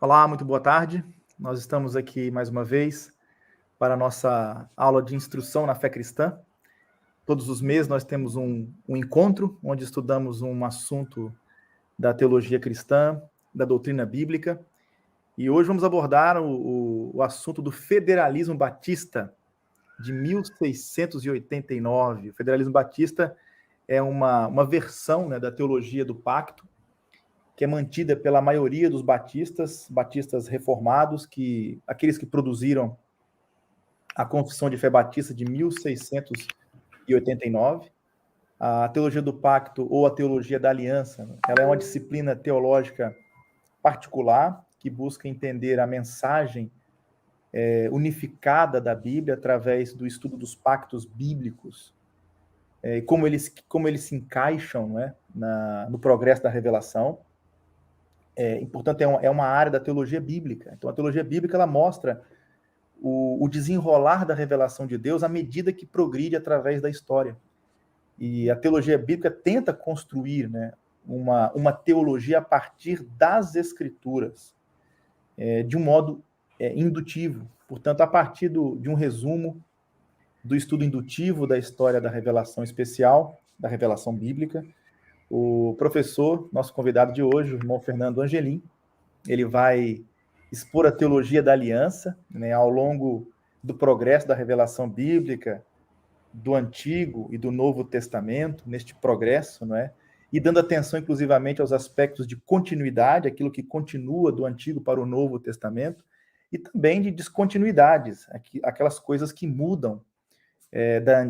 Olá, muito boa tarde. Nós estamos aqui mais uma vez para a nossa aula de instrução na fé cristã. Todos os meses nós temos um encontro onde estudamos um assunto da teologia cristã, da doutrina bíblica. E hoje vamos abordar o assunto do federalismo batista de 1689. O federalismo batista é uma versão, né, da teologia do pacto, que é mantida pela maioria dos batistas reformados, aqueles que produziram a Confissão de Fé Batista de 1689. A teologia do pacto ou a teologia da aliança, ela é uma disciplina teológica particular que busca entender a mensagem unificada da Bíblia através do estudo dos pactos bíblicos, como eles se encaixam, né, no progresso da revelação. Portanto, é uma área da teologia bíblica. Então, a teologia bíblica ela mostra o desenrolar da revelação de Deus à medida que progride através da história. E a teologia bíblica tenta construir, né, uma teologia a partir das Escrituras, de um modo indutivo. Portanto, a partir de um resumo do estudo indutivo da história da revelação especial, da revelação bíblica, o professor, nosso convidado de hoje, o irmão Fernando Angelim, ele vai expor a teologia da aliança, né, ao longo do progresso da revelação bíblica, do Antigo e do Novo Testamento, neste progresso, não é? E dando atenção, inclusivamente, aos aspectos de continuidade, aquilo que continua do Antigo para o Novo Testamento, e também de descontinuidades, aquelas coisas que mudam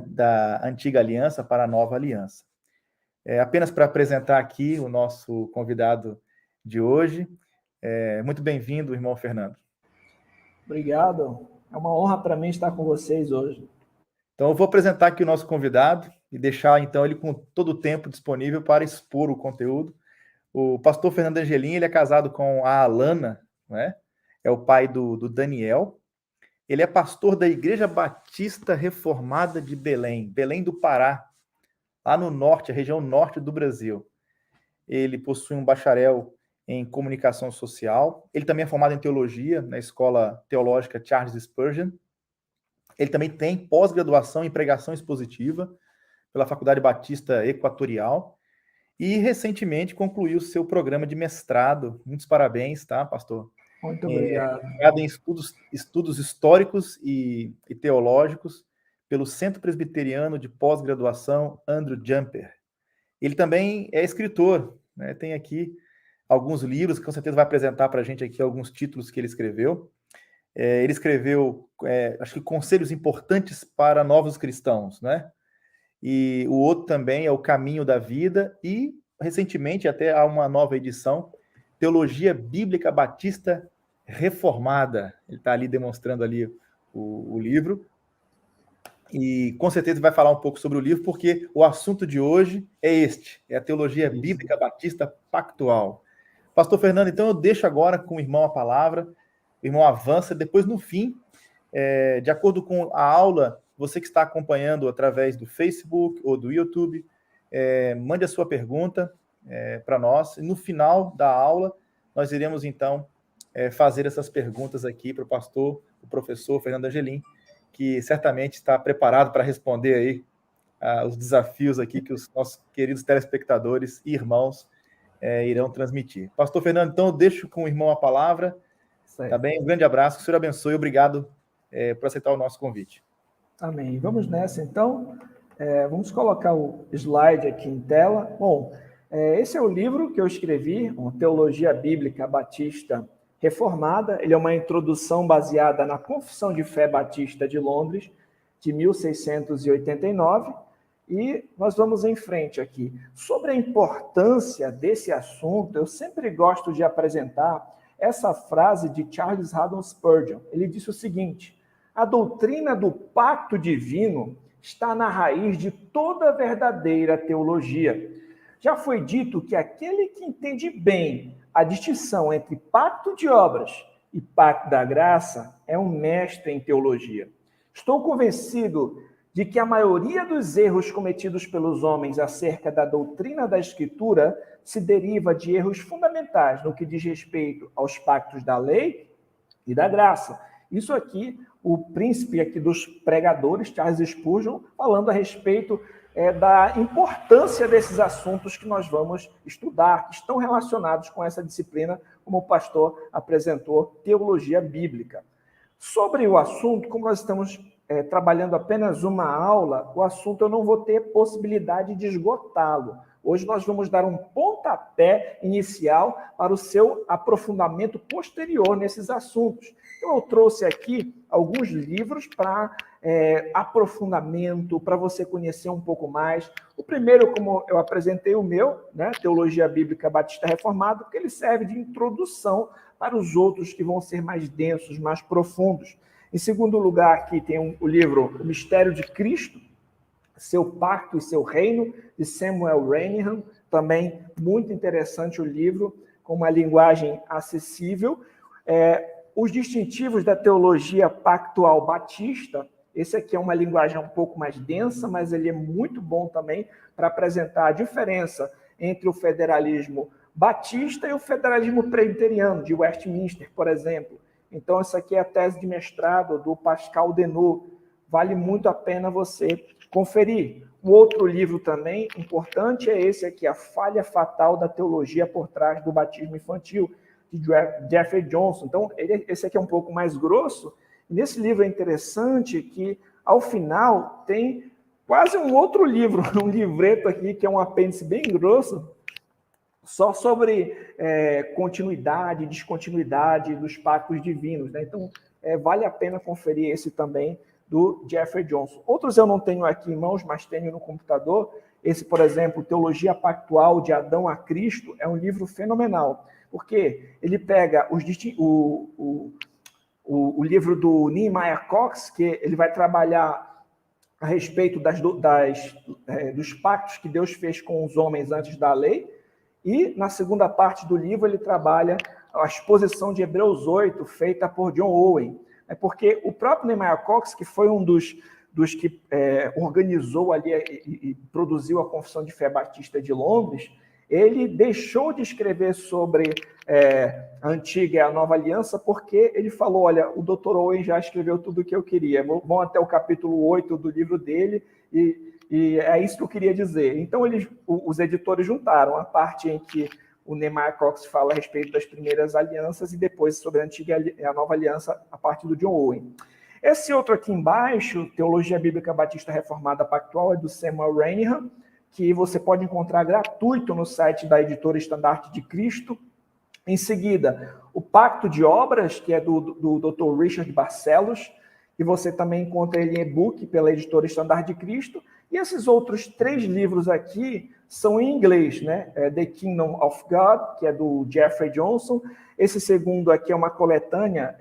da Antiga Aliança para a Nova Aliança. Apenas para apresentar aqui o nosso convidado de hoje. Muito bem-vindo, irmão Fernando. Obrigado. É uma honra para mim estar com vocês hoje. Então, eu vou apresentar aqui o nosso convidado e deixar, então, ele com todo o tempo disponível para expor o conteúdo. O pastor Fernando Angelim, ele é casado com a Alana, né? É o pai do Daniel. Ele é pastor da Igreja Batista Reformada de Belém, Belém do Pará, lá no norte, a região norte do Brasil. Ele possui um bacharel em comunicação social. Ele também é formado em teologia na Escola Teológica Charles Spurgeon. Ele também tem pós-graduação em pregação expositiva pela Faculdade Batista Equatorial e recentemente concluiu seu programa de mestrado. Muitos parabéns, tá, pastor? Muito obrigado. Em estudos históricos e teológicos pelo Centro Presbiteriano de Pós-Graduação Andrew Jumper. Ele também é escritor, né? Tem aqui alguns livros, que com certeza vai apresentar para a gente aqui alguns títulos que ele escreveu. Ele escreveu, acho que Conselhos Importantes para Novos Cristãos, né? E o outro também é O Caminho da Vida, e recentemente até há uma nova edição, Teologia Bíblica Batista Reformada. Ele está ali demonstrando ali o livro. E com certeza vai falar um pouco sobre o livro, porque o assunto de hoje é a teologia bíblica batista pactual. Pastor Fernando, então eu deixo agora com o irmão a palavra, o irmão avança, depois no fim, de acordo com a aula, você que está acompanhando através do Facebook ou do YouTube, mande a sua pergunta para nós, e no final da aula, nós iremos então fazer essas perguntas aqui para o professor Fernando Angelim, que certamente está preparado para responder aí os desafios aqui que os nossos queridos telespectadores e irmãos irão transmitir. Pastor Fernando, então eu deixo com o irmão a palavra. Tá bem? Um grande abraço, que o Senhor abençoe e obrigado por aceitar o nosso convite. Amém. Vamos nessa, então. Vamos colocar o slide aqui em tela. Bom, esse é o livro que eu escrevi, uma Teologia Bíblica Batista Reformada. Ele é uma introdução baseada na Confissão de Fé Batista de Londres, de 1689, e nós vamos em frente aqui. Sobre a importância desse assunto, eu sempre gosto de apresentar essa frase de Charles Haddon Spurgeon. Ele disse o seguinte: a doutrina do pacto divino está na raiz de toda verdadeira teologia. Já foi dito que aquele que entende bem a distinção entre pacto de obras e pacto da graça é um mestre em teologia. Estou convencido de que a maioria dos erros cometidos pelos homens acerca da doutrina da Escritura se deriva de erros fundamentais no que diz respeito aos pactos da lei e da graça. Isso aqui, o príncipe aqui dos pregadores, Charles Spurgeon, falando a respeito da importância desses assuntos que nós vamos estudar, que estão relacionados com essa disciplina, como o pastor apresentou, teologia bíblica. Sobre o assunto, como nós estamos trabalhando apenas uma aula, o assunto eu não vou ter possibilidade de esgotá-lo. Hoje nós vamos dar um pontapé inicial para o seu aprofundamento posterior nesses assuntos. Então, eu trouxe aqui alguns livros para aprofundamento, para você conhecer um pouco mais. O primeiro, como eu apresentei o meu, né, Teologia Bíblica Batista Reformada, porque ele serve de introdução para os outros que vão ser mais densos, mais profundos. Em segundo lugar, aqui tem o livro O Mistério de Cristo, Seu Pacto e Seu Reino, de Samuel Renihan. Também muito interessante o livro, com uma linguagem acessível. Os distintivos da teologia pactual batista. Esse aqui é uma linguagem um pouco mais densa, mas ele é muito bom também para apresentar a diferença entre o federalismo batista e o federalismo presbiteriano, de Westminster, por exemplo. Então, essa aqui é a tese de mestrado do Pascal Denot. Vale muito a pena você conferir. Um outro livro também importante é esse aqui, A Falha Fatal da Teologia por Trás do Batismo Infantil, de Jeffrey Johnson. Então, esse aqui é um pouco mais grosso. Nesse livro é interessante que, ao final, tem quase um outro livro, um livreto aqui, que é um apêndice bem grosso, só sobre continuidade e descontinuidade dos pactos divinos, né? Então, vale a pena conferir esse também, do Jeffrey Johnson. Outros eu não tenho aqui em mãos, mas tenho no computador. Esse, por exemplo, Teologia Pactual de Adão a Cristo, é um livro fenomenal, porque ele pega o livro do Nehemiah Cox, que ele vai trabalhar a respeito dos pactos que Deus fez com os homens antes da lei, e na segunda parte do livro ele trabalha a exposição de Hebreus 8, feita por John Owen. É porque o próprio Nehemiah Cox, que foi um dos que organizou ali e produziu a Confissão de Fé Batista de Londres, ele deixou de escrever sobre a Antiga e a Nova Aliança porque ele falou, olha, o Dr. Owen já escreveu tudo o que eu queria, vão até o capítulo 8 do livro dele e é isso que eu queria dizer. Então, os editores juntaram a parte em que o Nehemiah Cox fala a respeito das primeiras alianças e depois sobre a Antiga e a Nova Aliança, a parte do John Owen. Esse outro aqui embaixo, Teologia Bíblica Batista Reformada Pactual, é do Samuel Renihan, que você pode encontrar gratuito no site da editora Estandarte de Cristo. Em seguida, o Pacto de Obras, que é do Dr. Richard Barcelos, e você também encontra ele em e-book pela editora Estandarte de Cristo. E esses outros 3 livros aqui são em inglês, né? The Kingdom of God, que é do Jeffrey Johnson. Esse segundo aqui é uma coletânea,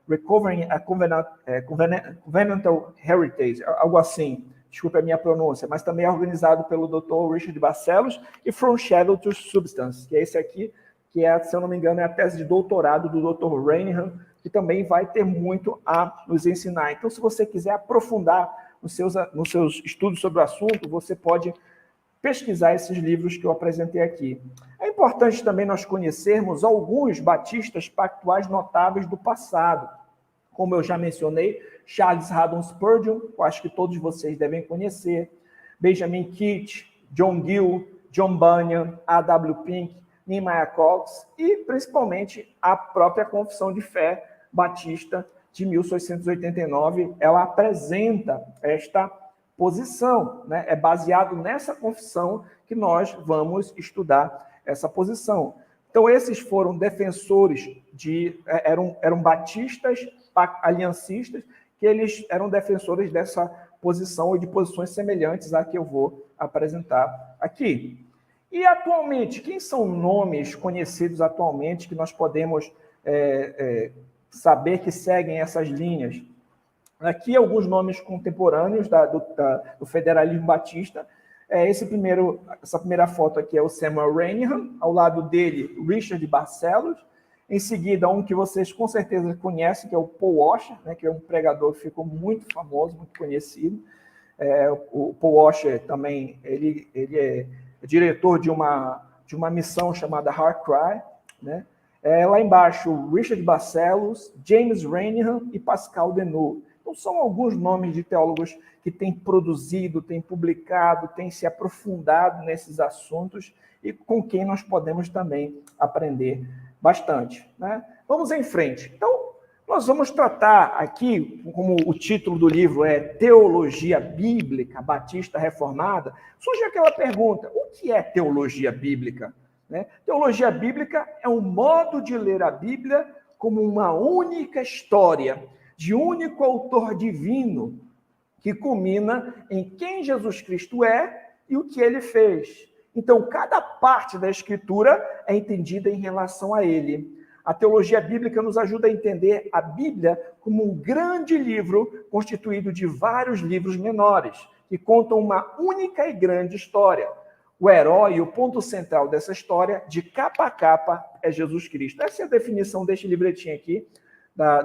Recovering a Covenantal Heritage, algo assim, desculpe a minha pronúncia, mas também é organizado pelo Dr. Richard Barcelos, e From Shadow to Substance, que é esse aqui, que é, se eu não me engano, é a tese de doutorado do Dr. Renihan, que também vai ter muito a nos ensinar. Então, se você quiser aprofundar nos seus estudos sobre o assunto, você pode pesquisar esses livros que eu apresentei aqui. É importante também nós conhecermos alguns batistas pactuais notáveis do passado. Como eu já mencionei, Charles Haddon Spurgeon, eu acho que todos vocês devem conhecer, Benjamin Keach, John Gill, John Bunyan, A.W. Pink, Nehemiah Cox e, principalmente, a própria Confissão de Fé Batista de 1889, ela apresenta esta posição, né? É baseado nessa confissão que nós vamos estudar essa posição. Então, esses foram defensores eram batistas, aliancistas, que eles eram defensores dessa posição ou de posições semelhantes à que eu vou apresentar aqui. E, atualmente, quem são nomes conhecidos atualmente que nós podemos saber que seguem essas linhas? Aqui, alguns nomes contemporâneos do federalismo batista. Essa primeira foto aqui é o Samuel Renihan, ao lado dele, Richard Barcelos. Em seguida, um que vocês com certeza conhecem, que é o Paul Washer, né, que é um pregador que ficou muito famoso, muito conhecido. O Paul Washer também, ele é diretor de uma missão chamada Heart Cry, né? Lá embaixo, Richard Barcellos, James Renihan e Pascal Denot. Então, são alguns nomes de teólogos que têm produzido, têm publicado, têm se aprofundado nesses assuntos e com quem nós podemos também aprender bastante, né? Vamos em frente. Então, nós vamos tratar aqui, como o título do livro é Teologia Bíblica Batista Reformada, surge aquela pergunta, o que é teologia bíblica? Né? Teologia bíblica é um modo de ler a Bíblia como uma única história, de único autor divino, que culmina em quem Jesus Cristo é e o que ele fez. Então, cada parte da Escritura é entendida em relação a ele. A teologia bíblica nos ajuda a entender a Bíblia como um grande livro constituído de vários livros menores, que contam uma única e grande história. O herói, o ponto central dessa história, de capa a capa, é Jesus Cristo. Essa é a definição deste livretinho aqui,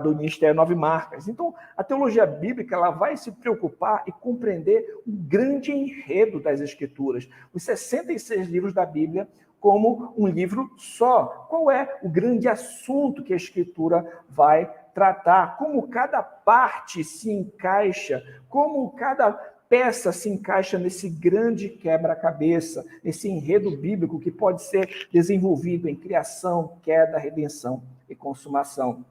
do Ministério 9 Marcas. Então, a teologia bíblica ela vai se preocupar e compreender o grande enredo das Escrituras, os 66 livros da Bíblia, como um livro só. Qual é o grande assunto que a Escritura vai tratar? Como cada parte se encaixa, como cada peça se encaixa nesse grande quebra-cabeça, nesse enredo bíblico que pode ser desenvolvido em criação, queda, redenção e consumação.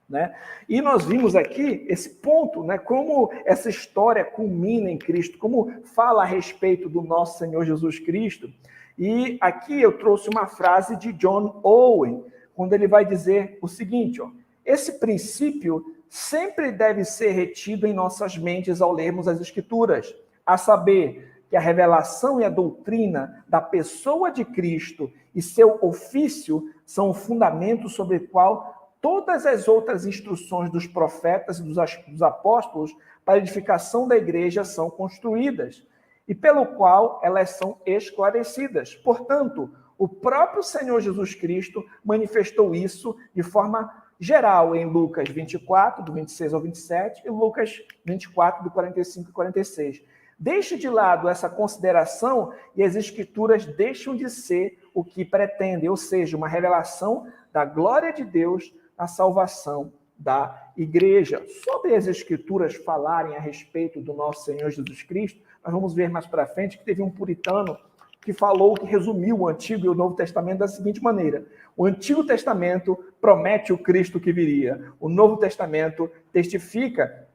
Né? E nós vimos aqui esse ponto, né? Como essa história culmina em Cristo, como fala a respeito do nosso Senhor Jesus Cristo. E aqui eu trouxe uma frase de John Owen, quando ele vai dizer o seguinte, ó, esse princípio sempre deve ser retido em nossas mentes ao lermos as Escrituras, a saber que a revelação e a doutrina da pessoa de Cristo e seu ofício são o fundamento sobre o qual todas as outras instruções dos profetas e dos apóstolos para a edificação da igreja são construídas, e pelo qual elas são esclarecidas. Portanto, o próprio Senhor Jesus Cristo manifestou isso de forma geral em Lucas 24, do 26 ao 27, e Lucas 24, do 45 e 46. Deixe de lado essa consideração e as Escrituras deixam de ser o que pretendem, ou seja, uma revelação da glória de Deus na salvação da igreja. Sobre as Escrituras falarem a respeito do nosso Senhor Jesus Cristo, nós vamos ver mais para frente que teve um puritano que falou, que resumiu o Antigo e o Novo Testamento da seguinte maneira: o Antigo Testamento promete o Cristo que viria, o Novo Testamento testifica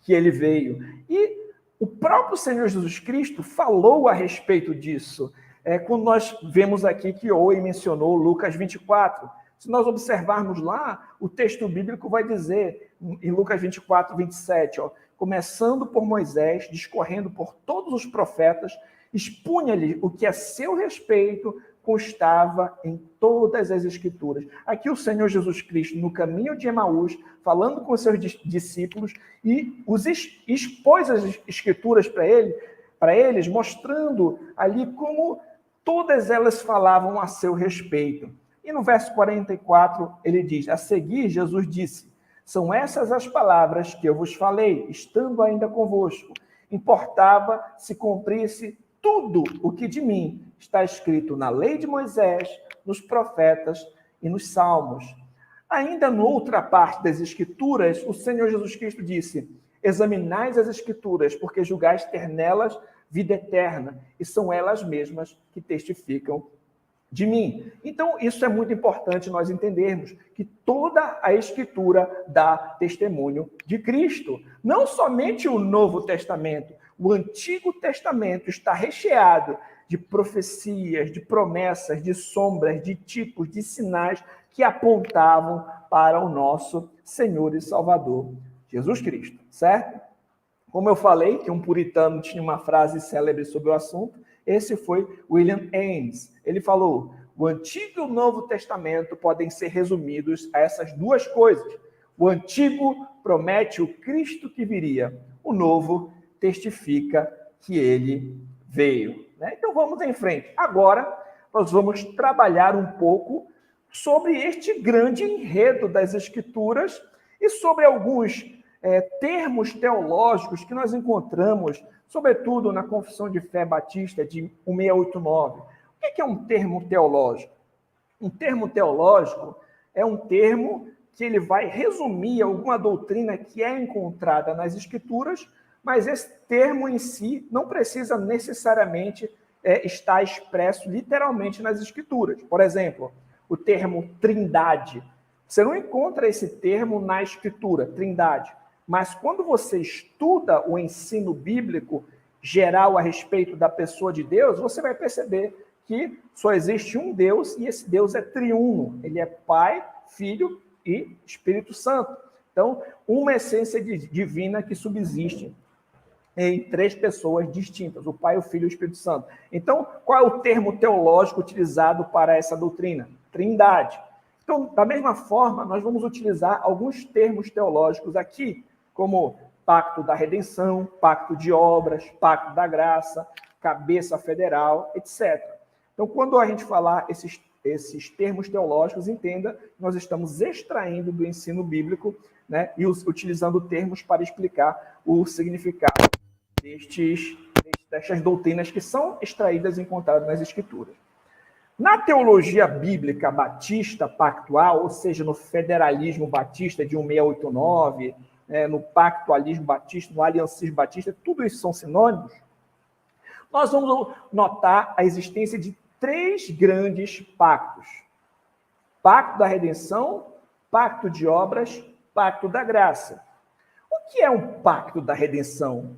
que ele veio. E o próprio Senhor Jesus Cristo falou a respeito disso. Quando nós vemos aqui que Owen mencionou Lucas 24, se nós observarmos lá, o texto bíblico vai dizer, em Lucas 24, 27, ó, começando por Moisés, discorrendo por todos os profetas, expunha-lhe o que a seu respeito constava em todas as Escrituras. Aqui o Senhor Jesus Cristo, no caminho de Emaús, falando com os seus discípulos, e expôs as Escrituras para eles, mostrando ali como todas elas falavam a seu respeito. E no verso 44, ele diz, a seguir, Jesus disse, são essas as palavras que eu vos falei, estando ainda convosco. Importava se cumprisse tudo o que de mim está escrito na lei de Moisés, nos profetas e nos salmos. Ainda noutra parte das Escrituras, o Senhor Jesus Cristo disse, examinais as Escrituras, porque julgais ter nelas vida eterna, e são elas mesmas que testificam de mim. Então, isso é muito importante nós entendermos, que toda a Escritura dá testemunho de Cristo. Não somente o Novo Testamento, o Antigo Testamento está recheado de profecias, de promessas, de sombras, de tipos, de sinais que apontavam para o nosso Senhor e Salvador, Jesus Cristo, certo? Como eu falei, que um puritano tinha uma frase célebre sobre o assunto, esse foi William Ames. Ele falou, o Antigo e o Novo Testamento podem ser resumidos a essas duas coisas. O Antigo promete o Cristo que viria, o Novo testifica que ele veio. Né? Então vamos em frente. Agora nós vamos trabalhar um pouco sobre este grande enredo das Escrituras e sobre alguns termos teológicos que nós encontramos, sobretudo na Confissão de Fé Batista de 1689. O que é um termo teológico? Um termo teológico é um termo que ele vai resumir alguma doutrina que é encontrada nas Escrituras, mas esse termo em si não precisa necessariamente estar expresso literalmente nas Escrituras. Por exemplo, o termo trindade. Você não encontra esse termo na Escritura, trindade. Mas quando você estuda o ensino bíblico geral a respeito da pessoa de Deus, você vai perceber que só existe um Deus e esse Deus é triuno. Ele é Pai, Filho e Espírito Santo. Então, uma essência divina que subsiste em três pessoas distintas, o Pai, o Filho e o Espírito Santo. Então, qual é o termo teológico utilizado para essa doutrina? Trindade. Então, da mesma forma, nós vamos utilizar alguns termos teológicos aqui, como pacto da redenção, pacto de obras, pacto da graça, cabeça federal, etc. Então, quando a gente falar esses termos teológicos, entenda que nós estamos extraindo do ensino bíblico, né, e utilizando termos para explicar o significado destas doutrinas que são extraídas e encontradas nas Escrituras. Na teologia bíblica batista pactual, ou seja, no federalismo batista de 1689, no pactualismo batista, no aliancismo batista, tudo isso são sinônimos, nós vamos notar a existência de três grandes pactos. Pacto da redenção, pacto de obras, pacto da graça. O que é um pacto da redenção?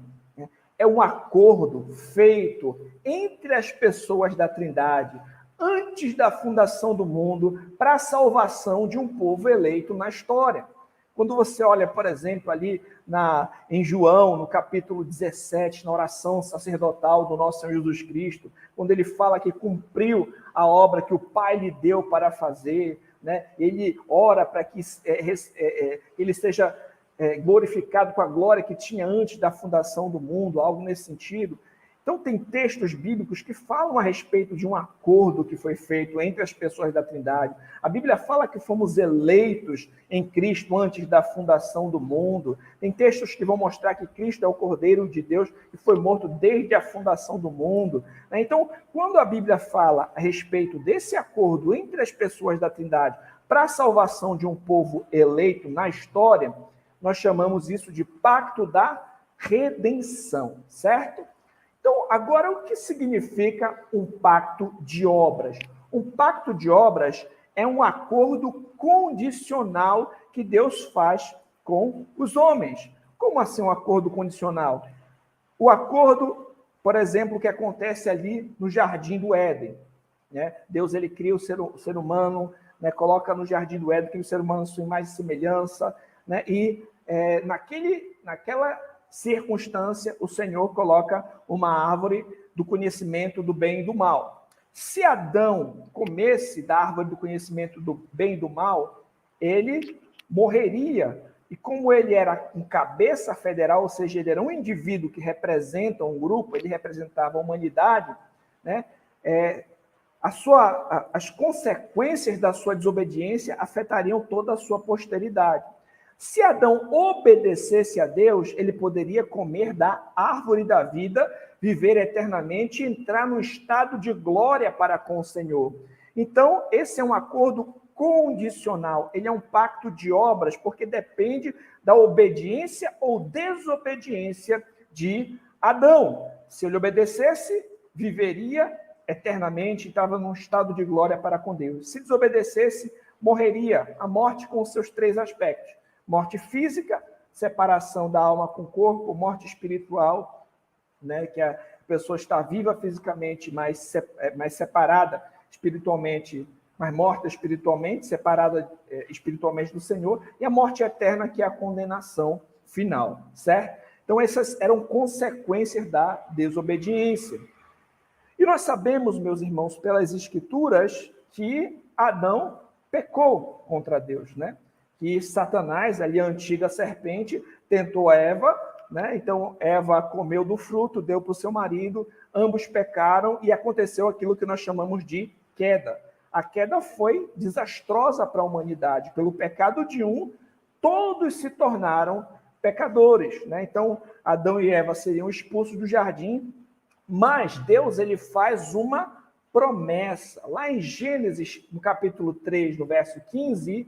É um acordo feito entre as pessoas da Trindade antes da fundação do mundo para a salvação de um povo eleito na história. Quando você olha, por exemplo, ali em João, no capítulo 17, na oração sacerdotal do nosso Senhor Jesus Cristo, quando ele fala que cumpriu a obra que o Pai lhe deu para fazer, né? Ele ora para que ele seja glorificado com a glória que tinha antes da fundação do mundo, algo nesse sentido. Então, tem textos bíblicos que falam a respeito de um acordo que foi feito entre as pessoas da Trindade. A Bíblia fala que fomos eleitos em Cristo antes da fundação do mundo. Tem textos que vão mostrar que Cristo é o Cordeiro de Deus que foi morto desde a fundação do mundo. Então, quando a Bíblia fala a respeito desse acordo entre as pessoas da Trindade para a salvação de um povo eleito na história, nós chamamos isso de pacto da redenção, certo? Então, agora, o que significa um pacto de obras? Um pacto de obras é um acordo condicional que Deus faz com os homens. Como assim um acordo condicional? O acordo, por exemplo, que acontece ali no Jardim do Éden, né? Deus ele cria o ser humano, né? Coloca no Jardim do Éden, cria o ser humano à sua imagem e semelhança, né? E naquela circunstância, o Senhor coloca uma árvore do conhecimento do bem e do mal. Se Adão comesse da árvore do conhecimento do bem e do mal, ele morreria. E como ele era um cabeça federal, ou seja, ele era um indivíduo que representa um grupo, ele representava a humanidade, né? As consequências da sua desobediência afetariam toda a sua posteridade. Se Adão obedecesse a Deus, ele poderia comer da árvore da vida, viver eternamente e entrar num estado de glória para com o Senhor. Então, esse é um acordo condicional, ele é um pacto de obras, porque depende da obediência ou desobediência de Adão. Se ele obedecesse, viveria eternamente, estava num estado de glória para com Deus. Se desobedecesse, morreria, a morte com os seus três aspectos. Morte física, separação da alma com o corpo, morte espiritual, né, que a pessoa está viva fisicamente, mas separada espiritualmente, mas morta espiritualmente, separada espiritualmente do Senhor, e a morte eterna, que é a condenação final, certo? Então, essas eram consequências da desobediência. E nós sabemos, meus irmãos, pelas Escrituras, que Adão pecou contra Deus, né? Que Satanás, ali a antiga serpente, tentou Eva, né? Então Eva comeu do fruto, deu para o seu marido, ambos pecaram e aconteceu aquilo que nós chamamos de queda. A queda foi desastrosa para a humanidade. Pelo pecado de um, todos se tornaram pecadores, né? Então, Adão e Eva seriam expulsos do jardim, mas Deus ele faz uma promessa. Lá em Gênesis, no capítulo 3, no verso 15,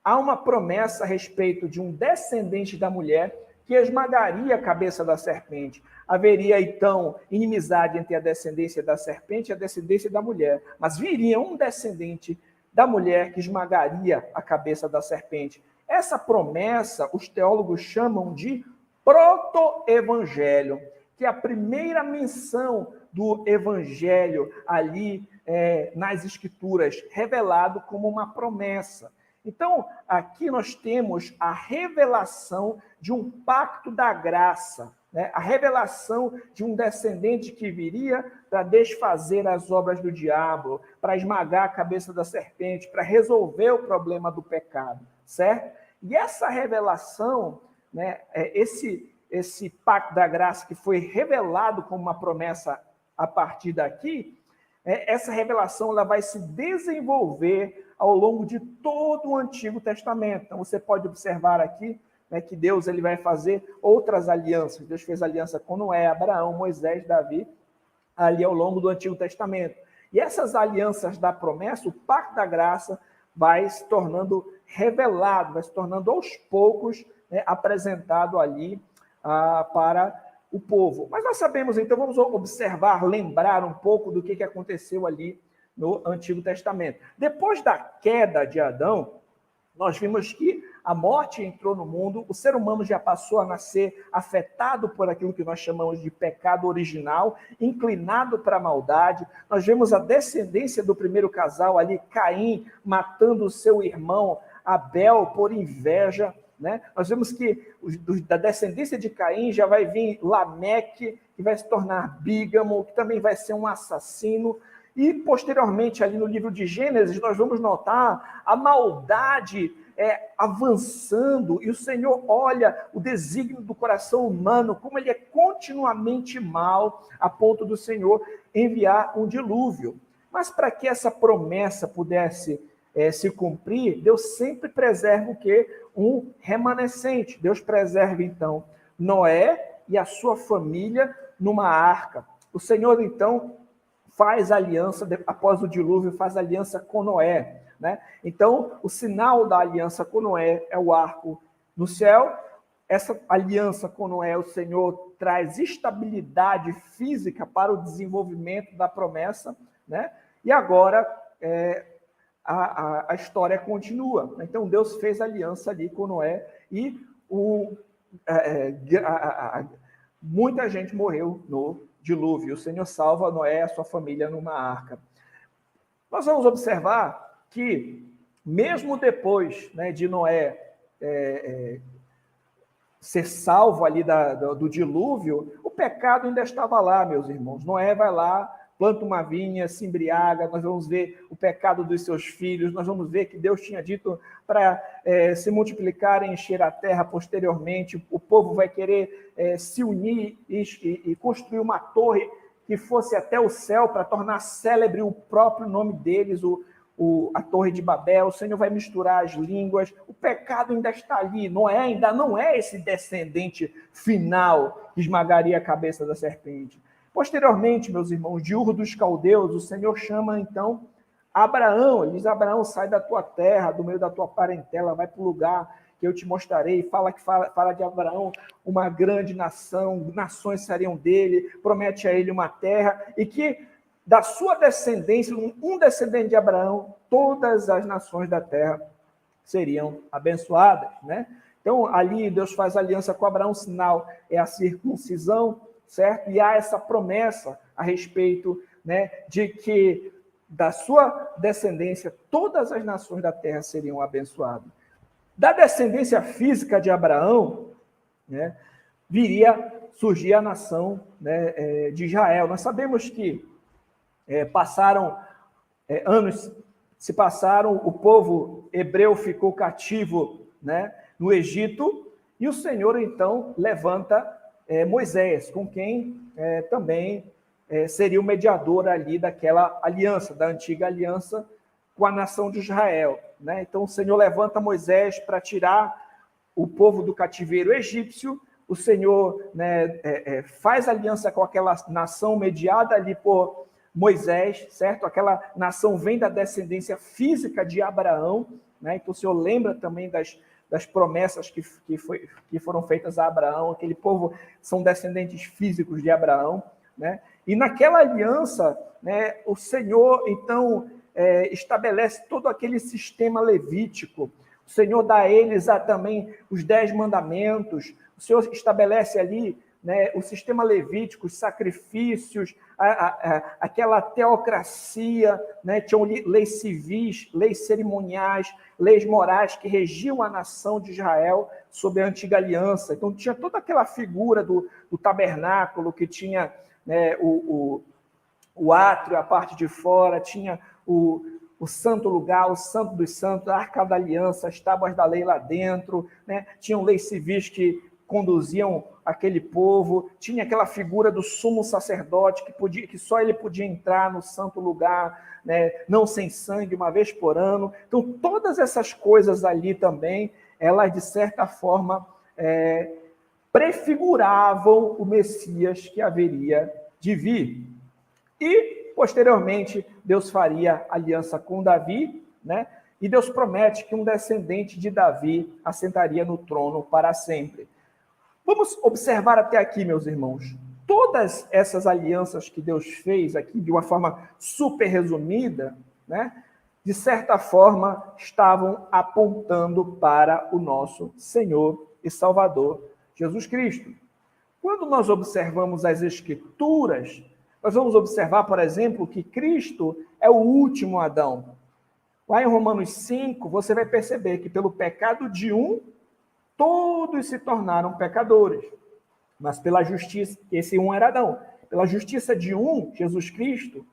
há uma promessa a respeito de um descendente da mulher que esmagaria a cabeça da serpente. Haveria, então, inimizade entre a descendência da serpente e a descendência da mulher, mas viria um descendente da mulher que esmagaria a cabeça da serpente. Essa promessa, os teólogos chamam de proto-evangelho, que é a primeira menção do evangelho ali nas escrituras, revelado como uma promessa. Então, aqui nós temos a revelação de um pacto da graça, né? A revelação de um descendente que viria para desfazer as obras do diabo, para esmagar a cabeça da serpente, para resolver o problema do pecado, certo? E essa revelação, né, esse pacto da graça que foi revelado como uma promessa a partir daqui, essa revelação ela vai se desenvolver ao longo de todo o Antigo Testamento. Então, você pode observar aqui, né, que Deus ele vai fazer outras alianças. Deus fez aliança com Noé, Abraão, Moisés, Davi, ali ao longo do Antigo Testamento. E essas alianças da promessa, o pacto da graça, vai se tornando revelado, vai se tornando aos poucos, né, apresentado ali para o povo. Mas nós sabemos, então, vamos observar, lembrar um pouco do que aconteceu ali no Antigo Testamento. Depois da queda de Adão, nós vimos que a morte entrou no mundo, o ser humano já passou a nascer afetado por aquilo que nós chamamos de pecado original, inclinado para a maldade. Nós vemos a descendência do primeiro casal ali, Caim, matando o seu irmão Abel por inveja, né? Nós vemos que da descendência de Caim já vai vir Lameque, que vai se tornar bígamo, que também vai ser um assassino. E, posteriormente, ali no livro de Gênesis, nós vamos notar a maldade avançando, e o Senhor olha o desígnio do coração humano, como ele é continuamente mal, a ponto do Senhor enviar um dilúvio. Mas para que essa promessa pudesse se cumprir, Deus sempre preserva o quê? Um remanescente. Deus preserva, então, Noé e a sua família numa arca. O Senhor, então, faz aliança, após o dilúvio, faz aliança com Noé, né? Então, o sinal da aliança com Noé é o arco no céu. Essa aliança com Noé, o Senhor traz estabilidade física para o desenvolvimento da promessa, né? E agora a história continua. Então, Deus fez aliança ali com Noé e muita gente morreu no dilúvio. O Senhor salva Noé e a sua família numa arca. Nós vamos observar que, mesmo depois, né, de Noé ser salvo ali do dilúvio, o pecado ainda estava lá, meus irmãos. Noé vai lá, planta uma vinha, se embriaga, nós vamos ver o pecado dos seus filhos, nós vamos ver que Deus tinha dito para se multiplicar e encher a terra posteriormente, o povo vai querer se unir e construir uma torre que fosse até o céu para tornar célebre o próprio nome deles, a Torre de Babel. O Senhor vai misturar as línguas, o pecado ainda está ali, Noé ainda não é esse descendente final que esmagaria a cabeça da serpente. Posteriormente, meus irmãos, de Ur dos Caldeus, o Senhor chama, então, Abraão. Ele diz: Abraão, sai da tua terra, do meio da tua parentela, vai para o lugar que eu te mostrarei. Fala de Abraão, uma grande nação, nações seriam dele, promete a ele uma terra, e que da sua descendência, um descendente de Abraão, todas as nações da terra seriam abençoadas, né? Então, ali Deus faz aliança com Abraão, o sinal é a circuncisão, certo? E há essa promessa a respeito, né, de que da sua descendência todas as nações da terra seriam abençoadas. Da descendência física de Abraão, né, viria surgir a nação, né, de Israel. Nós sabemos que anos se passaram, o povo hebreu ficou cativo, né, no Egito, e o Senhor, então, levanta Moisés, com quem também seria o mediador ali daquela aliança, da antiga aliança com a nação de Israel, né? Então, o Senhor levanta Moisés para tirar o povo do cativeiro egípcio, o Senhor, né, faz aliança com aquela nação mediada ali por Moisés, certo? Aquela nação vem da descendência física de Abraão, né? Então o Senhor lembra também das promessas que foram feitas a Abraão. Aquele povo são descendentes físicos de Abraão, né? E naquela aliança, né, o Senhor, então, estabelece todo aquele sistema levítico. O Senhor dá a eles também os 10 mandamentos. O Senhor estabelece ali, né, o sistema levítico, os sacrifícios, aquela teocracia, né, tinham leis civis, leis cerimoniais, leis morais que regiam a nação de Israel sob a antiga aliança. Então tinha toda aquela figura do tabernáculo, que tinha, né, o átrio, a parte de fora, tinha o santo lugar, o santo dos santos, a arca da aliança, as tábuas da lei lá dentro, né? Tinham leis civis que conduziam aquele povo, tinha aquela figura do sumo sacerdote que só ele podia entrar no santo lugar, né? Não sem sangue, uma vez por ano. Então, todas essas coisas ali também, elas, de certa forma, prefiguravam o Messias que haveria de vir. E, posteriormente, Deus faria aliança com Davi, né? E Deus promete que um descendente de Davi assentaria no trono para sempre. Vamos observar até aqui, meus irmãos, todas essas alianças que Deus fez aqui, de uma forma super resumida, né? De certa forma, estavam apontando para o nosso Senhor e Salvador, Jesus Cristo. Quando nós observamos as Escrituras, nós vamos observar, por exemplo, que Cristo é o último Adão. Lá em Romanos 5, você vai perceber que pelo pecado de um, todos se tornaram pecadores. Mas pela justiça, esse um era Adão, pela justiça de um, Jesus Cristo,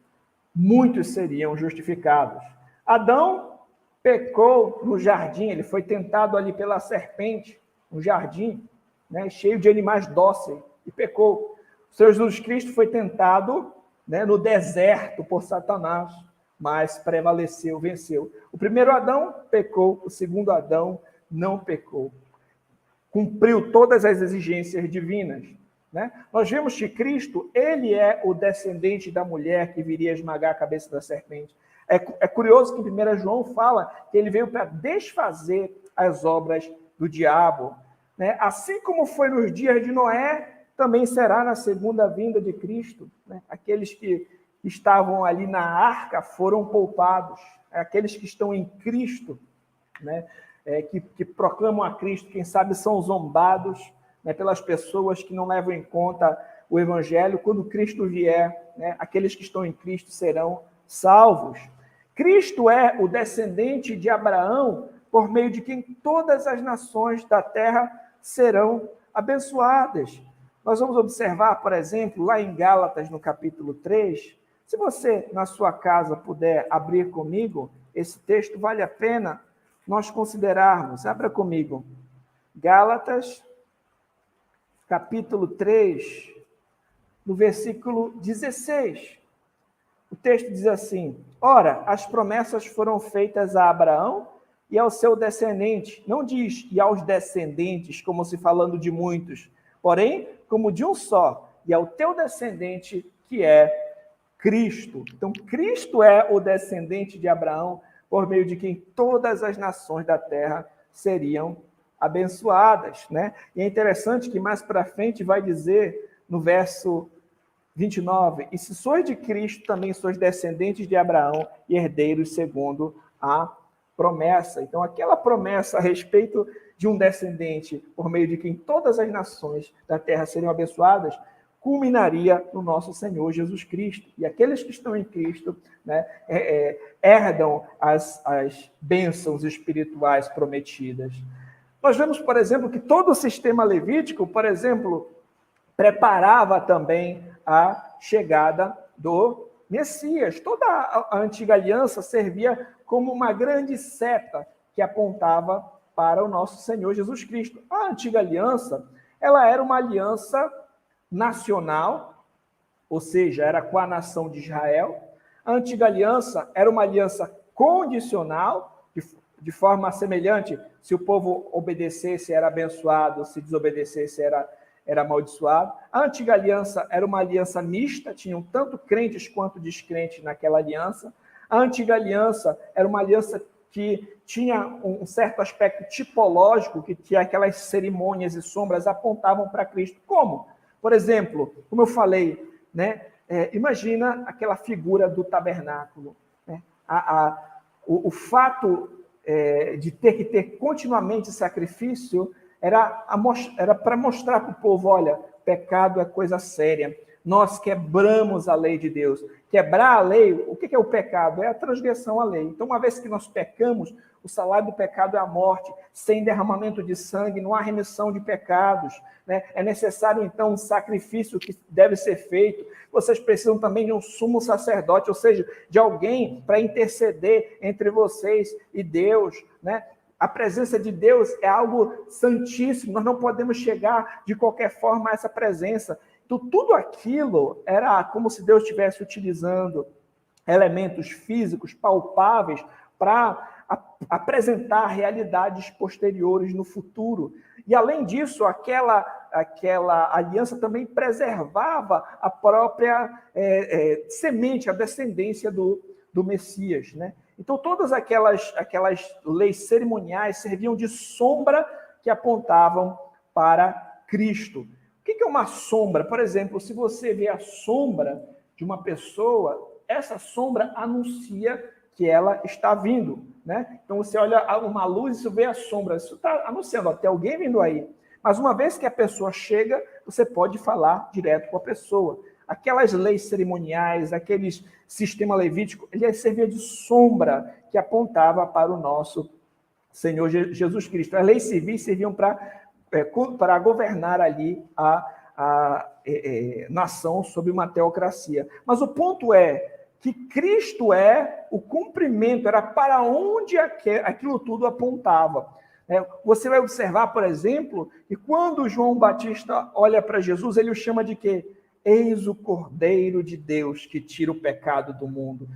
muitos seriam justificados. Adão pecou no jardim, ele foi tentado ali pela serpente, no jardim, né, cheio de animais dóceis, e pecou. O Senhor Jesus Cristo foi tentado, né, no deserto por Satanás, mas prevaleceu, venceu. O primeiro Adão pecou, o segundo Adão não pecou. Cumpriu todas as exigências divinas, né? Nós vemos que Cristo, ele é o descendente da mulher que viria esmagar a cabeça da serpente. É curioso que em 1 João fala que ele veio para desfazer as obras do diabo, né? Assim como foi nos dias de Noé, também será na segunda vinda de Cristo, né? Aqueles que estavam ali na arca foram poupados, aqueles que estão em Cristo, né? Que proclamam a Cristo, quem sabe são zombados, né, pelas pessoas que não levam em conta o Evangelho. Quando Cristo vier, né, aqueles que estão em Cristo serão salvos. Cristo é o descendente de Abraão, por meio de quem todas as nações da terra serão abençoadas. Nós vamos observar, por exemplo, lá em Gálatas, no capítulo 3, se você, na sua casa, puder abrir comigo, esse texto vale a pena nós considerarmos. Abra comigo. Gálatas, capítulo 3, no versículo 16. O texto diz assim: ora, as promessas foram feitas a Abraão e ao seu descendente. Não diz e aos descendentes, como se falando de muitos, porém, como de um só, e ao teu descendente, que é Cristo. Então, Cristo é o descendente de Abraão, por meio de quem todas as nações da terra seriam abençoadas, né? E é interessante que mais para frente vai dizer, no verso 29, e se sois de Cristo, também sois descendentes de Abraão e herdeiros segundo a promessa. Então, aquela promessa a respeito de um descendente, por meio de quem todas as nações da terra seriam abençoadas, culminaria no nosso Senhor Jesus Cristo. E aqueles que estão em Cristo, né, herdam as bênçãos espirituais prometidas. Nós vemos, por exemplo, que todo o sistema levítico, por exemplo, preparava também a chegada do Messias. Toda a antiga aliança servia como uma grande seta que apontava para o nosso Senhor Jesus Cristo. A antiga aliança, ela era uma aliança nacional, ou seja, era com a nação de Israel. A antiga aliança era uma aliança condicional, de forma semelhante, se o povo obedecesse, era abençoado, se desobedecesse, era amaldiçoado. A antiga aliança era uma aliança mista, tinham tanto crentes quanto descrentes naquela aliança. A antiga aliança era uma aliança que tinha um certo aspecto tipológico, que aquelas cerimônias e sombras apontavam para Cristo. Como? Por exemplo, como eu falei, né? Imagina aquela figura do tabernáculo. Né? O fato de ter que ter continuamente sacrifício era para mostrar para o povo, olha, pecado é coisa séria. Nós quebramos a lei de Deus. Quebrar a lei, o que é o pecado? É a transgressão à lei. Então, uma vez que nós pecamos, o salário do pecado é a morte. Sem derramamento de sangue, não há remissão de pecados. Né? É necessário, então, um sacrifício que deve ser feito. Vocês precisam também de um sumo sacerdote, ou seja, de alguém para interceder entre vocês e Deus. Né? A presença de Deus é algo santíssimo. Nós não podemos chegar de qualquer forma a essa presença. Então, tudo aquilo era como se Deus estivesse utilizando elementos físicos, palpáveis, para apresentar realidades posteriores no futuro. E, além disso, aquela aliança também preservava a própria semente, a descendência do Messias. Né? Então, todas aquelas leis cerimoniais serviam de sombra que apontavam para Cristo. O que é uma sombra? Por exemplo, se você vê a sombra de uma pessoa, essa sombra anuncia que ela está vindo. Né? Então, você olha uma luz e vê a sombra. Isso está anunciando, ó, tem alguém vindo aí. Mas uma vez que a pessoa chega, você pode falar direto com a pessoa. Aquelas leis cerimoniais, aqueles sistema levítico, ele servia de sombra que apontava para o nosso Senhor Jesus Cristo. As leis civis serviam para governar ali a nação sob uma teocracia. Mas o ponto é que Cristo é o cumprimento, era para onde aquilo tudo apontava. Você vai observar, por exemplo, que quando João Batista olha para Jesus, ele o chama de quê? Eis o Cordeiro de Deus que tira o pecado do mundo.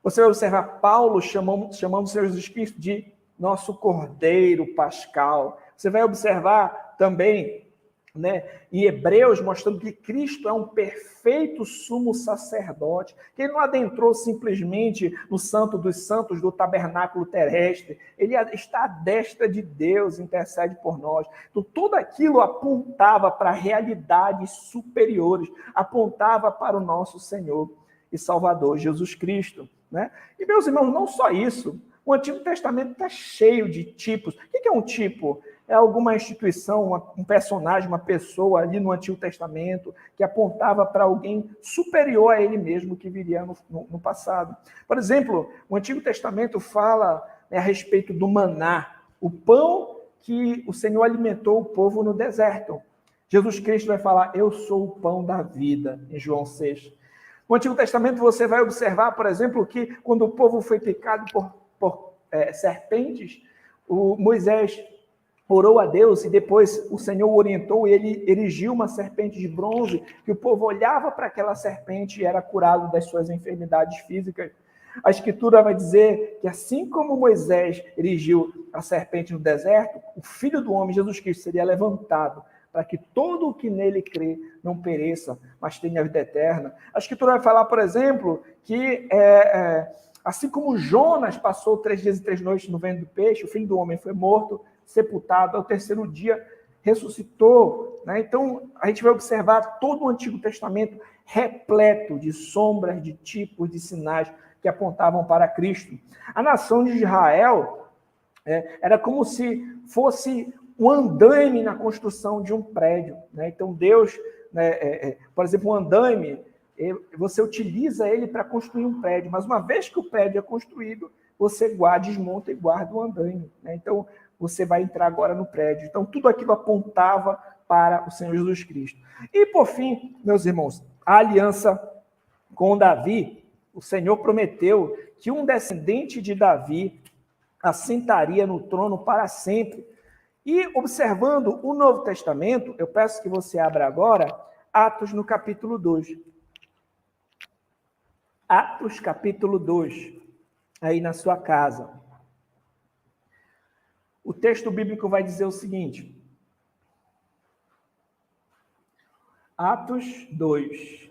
Você vai observar Paulo chamando o Senhor Jesus Cristo de nosso Cordeiro Pascal. Você vai observar também, né, em Hebreus, mostrando que Cristo é um perfeito sumo sacerdote, que ele não adentrou simplesmente no Santo dos Santos do tabernáculo terrestre, ele está à destra de Deus, intercede por nós. Então, tudo aquilo apontava para realidades superiores, apontava para o nosso Senhor e Salvador, Jesus Cristo. Né? E, meus irmãos, não só isso, o Antigo Testamento está cheio de tipos. O que é um tipo? É alguma instituição, um personagem, uma pessoa ali no Antigo Testamento que apontava para alguém superior a ele mesmo que viria no passado. Por exemplo, o Antigo Testamento fala a respeito do maná, o pão que o Senhor alimentou o povo no deserto. Jesus Cristo vai falar, eu sou o pão da vida, em João 6. No Antigo Testamento você vai observar, por exemplo, que quando o povo foi picado por serpentes, Moisés orou a Deus e depois o Senhor o orientou e ele erigiu uma serpente de bronze, que o povo olhava para aquela serpente e era curado das suas enfermidades físicas. A Escritura vai dizer que assim como Moisés erigiu a serpente no deserto, o Filho do Homem, Jesus Cristo, seria levantado para que todo o que nele crê não pereça, mas tenha a vida eterna. A Escritura vai falar, por exemplo, que assim como Jonas passou 3 dias e 3 noites no ventre do peixe, o Filho do Homem foi morto, sepultado, ao terceiro dia ressuscitou. Né? Então, a gente vai observar todo o Antigo Testamento repleto de sombras, de tipos, de sinais que apontavam para Cristo. A nação de Israel era como se fosse um andaime na construção de um prédio. Né? Então, Deus, por exemplo, um andaime, você utiliza ele para construir um prédio, mas uma vez que o prédio é construído, você desmonta e guarda o andaime. Né? Então, você vai entrar agora no prédio. Então, tudo aquilo apontava para o Senhor Jesus Cristo. E, por fim, meus irmãos, a aliança com Davi, o Senhor prometeu que um descendente de Davi assentaria no trono para sempre. E, observando o Novo Testamento, eu peço que você abra agora Atos no capítulo 2. Atos capítulo 2, aí na sua casa. texto bíblico vai dizer o seguinte. Atos 2.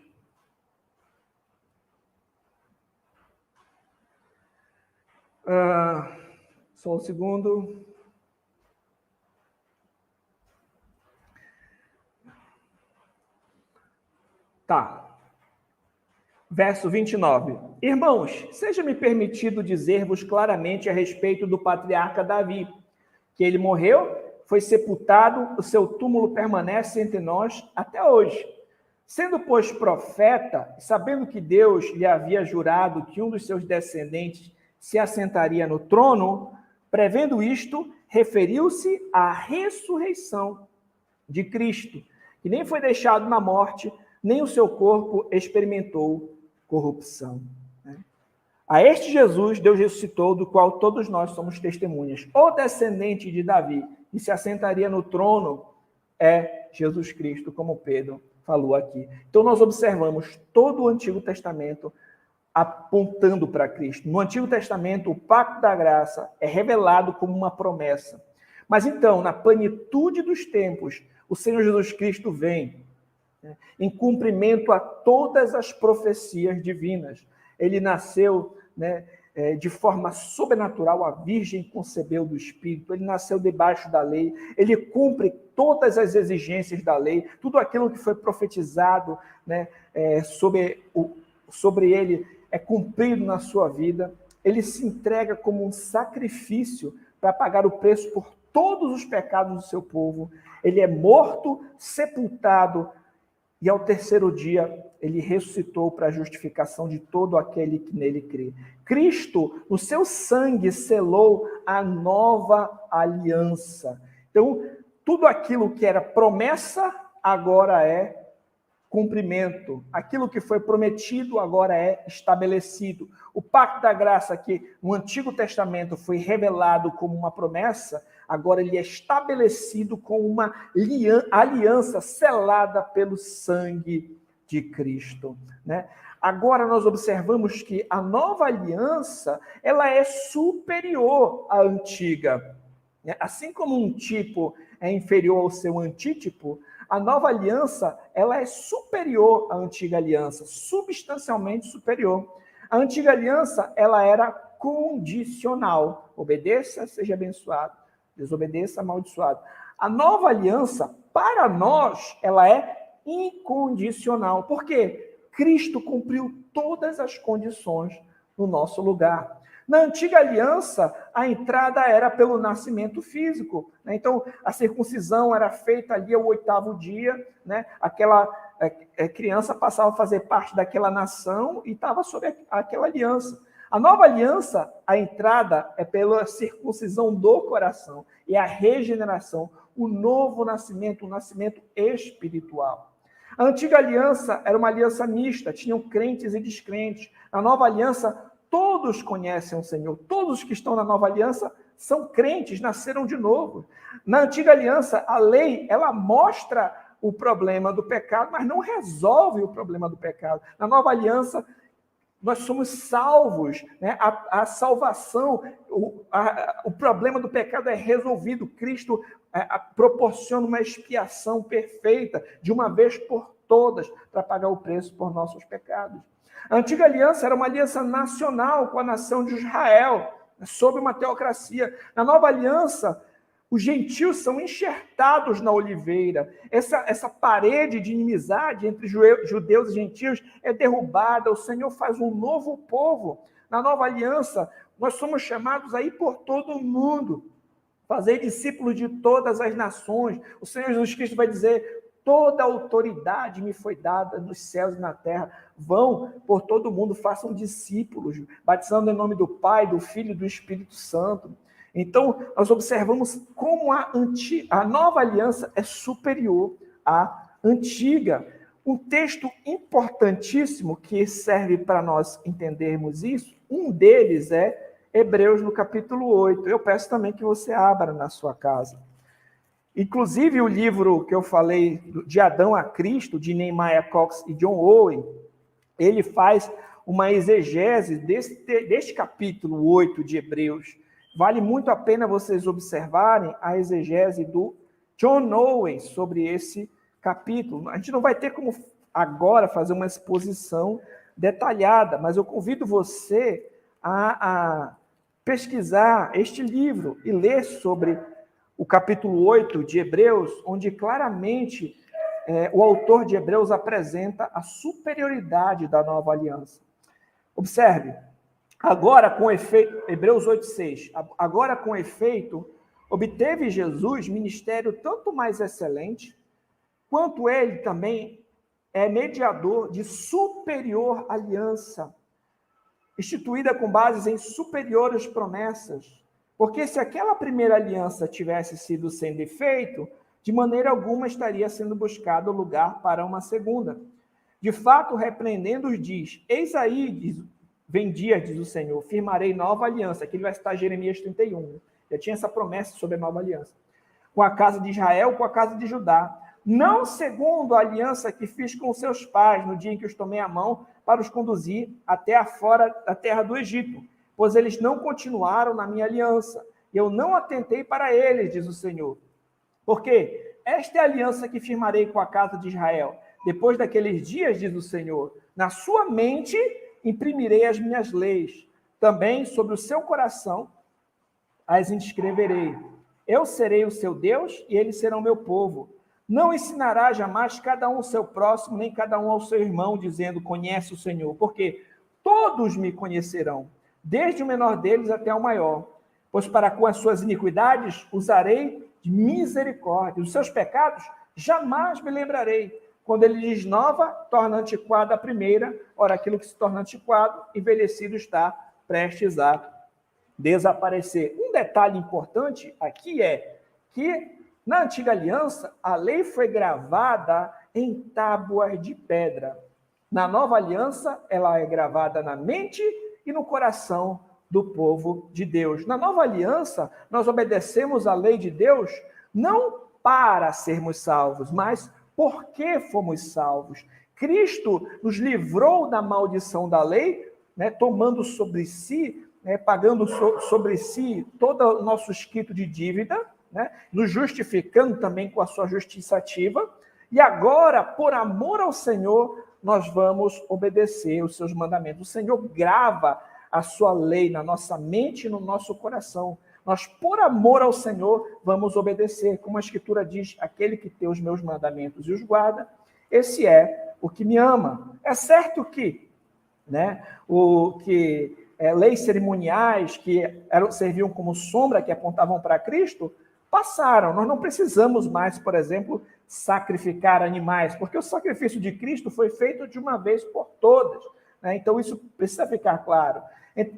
Só um segundo. Tá. Verso 29. Irmãos, seja-me permitido dizer-vos claramente a respeito do patriarca Davi, que ele morreu, foi sepultado, o seu túmulo permanece entre nós até hoje. Sendo, pois, profeta, sabendo que Deus lhe havia jurado que um dos seus descendentes se assentaria no trono, prevendo isto, referiu-se à ressurreição de Cristo, que nem foi deixado na morte, nem o seu corpo experimentou corrupção. A este Jesus, Deus ressuscitou, do qual todos nós somos testemunhas. O descendente de Davi, que se assentaria no trono, é Jesus Cristo, como Pedro falou aqui. Então, nós observamos todo o Antigo Testamento apontando para Cristo. No Antigo Testamento, o pacto da graça é revelado como uma promessa. Mas então, na plenitude dos tempos, o Senhor Jesus Cristo vem em cumprimento a todas as profecias divinas. Ele nasceu, de forma sobrenatural, a Virgem concebeu do Espírito, ele nasceu debaixo da lei, ele cumpre todas as exigências da lei, tudo aquilo que foi profetizado sobre ele é cumprido na sua vida. Ele se entrega como um sacrifício para pagar o preço por todos os pecados do seu povo. Ele é morto, sepultado, e ao terceiro dia ele ressuscitou para a justificação de todo aquele que nele crê. Cristo, no seu sangue, selou a nova aliança. Então, tudo aquilo que era promessa, agora é cumprimento. Aquilo que foi prometido, agora é estabelecido. O pacto da graça, que no Antigo Testamento foi revelado como uma promessa, agora ele é estabelecido com uma aliança selada pelo sangue de Cristo. Agora nós observamos que a nova aliança, ela é superior à antiga. Assim como um tipo é inferior ao seu antítipo, a nova aliança, ela é superior à antiga aliança, substancialmente superior. A antiga aliança, ela era condicional. Obedeça, seja abençoado. Desobedeça, amaldiçoado. A nova aliança, para nós, ela é incondicional. Por quê? Cristo cumpriu todas as condições no nosso lugar. Na antiga aliança, a entrada era pelo nascimento físico. Então, a circuncisão era feita ali ao 8º dia, aquela criança passava a fazer parte daquela nação e estava sob aquela aliança. A nova aliança, a entrada é pela circuncisão do coração, e a regeneração, o novo nascimento, o nascimento espiritual. A antiga aliança era uma aliança mista, tinham crentes e descrentes. A nova aliança, todos conhecem o Senhor, todos que estão na nova aliança são crentes, nasceram de novo. Na antiga aliança, a lei, ela mostra o problema do pecado, mas não resolve o problema do pecado. Na nova aliança, nós somos salvos, a salvação, o problema do pecado é resolvido. Cristo proporciona uma expiação perfeita, de uma vez por todas, para pagar o preço por nossos pecados. A antiga aliança era uma aliança nacional com a nação de Israel, sob uma teocracia. Na nova aliança, os gentios são enxertados na oliveira. Essa parede de inimizade entre judeus e gentios é derrubada. O Senhor faz um novo povo. Na nova aliança, nós somos chamados a ir por todo o mundo, fazer discípulos de todas as nações. O Senhor Jesus Cristo vai dizer: toda autoridade me foi dada nos céus e na terra. Vão por todo o mundo, façam discípulos, batizando em nome do Pai, do Filho e do Espírito Santo. Então, nós observamos como a nova aliança é superior à antiga. Um texto importantíssimo que serve para nós entendermos isso, um deles é Hebreus, no capítulo 8. Eu peço também que você abra na sua casa. Inclusive, o livro que eu falei, De Adão a Cristo, de Nehemiah Cox e John Owen, ele faz uma exegese deste capítulo 8 de Hebreus. Vale muito a pena vocês observarem a exegese do John Owen sobre esse capítulo. A gente não vai ter como agora fazer uma exposição detalhada, mas eu convido você a pesquisar este livro e ler sobre o capítulo 8 de Hebreus, onde claramente o autor de Hebreus apresenta a superioridade da nova aliança. Observe, agora com efeito, Hebreus 8,6, agora com efeito, obteve Jesus ministério tanto mais excelente, quanto ele também é mediador de superior aliança, instituída com bases em superiores promessas. Porque se aquela primeira aliança tivesse sido sem defeito, de maneira alguma estaria sendo buscado lugar para uma segunda. De fato, repreendendo-os, diz: eis aí, vem dias, diz o Senhor, firmarei nova aliança. Aqui ele vai citar Jeremias 31. Já tinha essa promessa sobre a nova aliança. Com a casa de Israel, com a casa de Judá. Não segundo a aliança que fiz com seus pais no dia em que os tomei a mão para os conduzir até afora da terra do Egito, pois eles não continuaram na minha aliança. E eu não atentei para eles, diz o Senhor. Porque esta é a aliança que firmarei com a casa de Israel. Depois daqueles dias, diz o Senhor, na sua mente imprimirei as minhas leis. Também sobre o seu coração as inscreverei. Eu serei o seu Deus e eles serão meu povo. Não ensinará jamais cada um ao seu próximo, nem cada um ao seu irmão, dizendo, conhece o Senhor. Porque todos me conhecerão, desde o menor deles até o maior. Pois para com as suas iniquidades usarei de misericórdia. Os seus pecados jamais me lembrarei. Quando ele diz nova, torna antiquada a primeira. Ora, aquilo que se torna antiquado, envelhecido está, prestes a desaparecer. Um detalhe importante aqui é que, na antiga aliança, a lei foi gravada em tábuas de pedra. Na nova aliança, ela é gravada na mente e no coração do povo de Deus. Na nova aliança, nós obedecemos a lei de Deus não para sermos salvos, mas porque fomos salvos. Cristo nos livrou da maldição da lei, né, tomando sobre si, pagando sobre si todo o nosso escrito de dívida, né, nos justificando também com a sua justiça ativa, e agora, por amor ao Senhor, nós vamos obedecer os seus mandamentos. O Senhor grava a sua lei na nossa mente e no nosso coração. Nós, por amor ao Senhor, vamos obedecer. Como a Escritura diz, aquele que tem os meus mandamentos e os guarda, esse é o que me ama. É certo que, leis cerimoniais que serviam como sombra, que apontavam para Cristo, passaram. Nós não precisamos mais, por exemplo, sacrificar animais, porque o sacrifício de Cristo foi feito de uma vez por todas. Então, isso precisa ficar claro.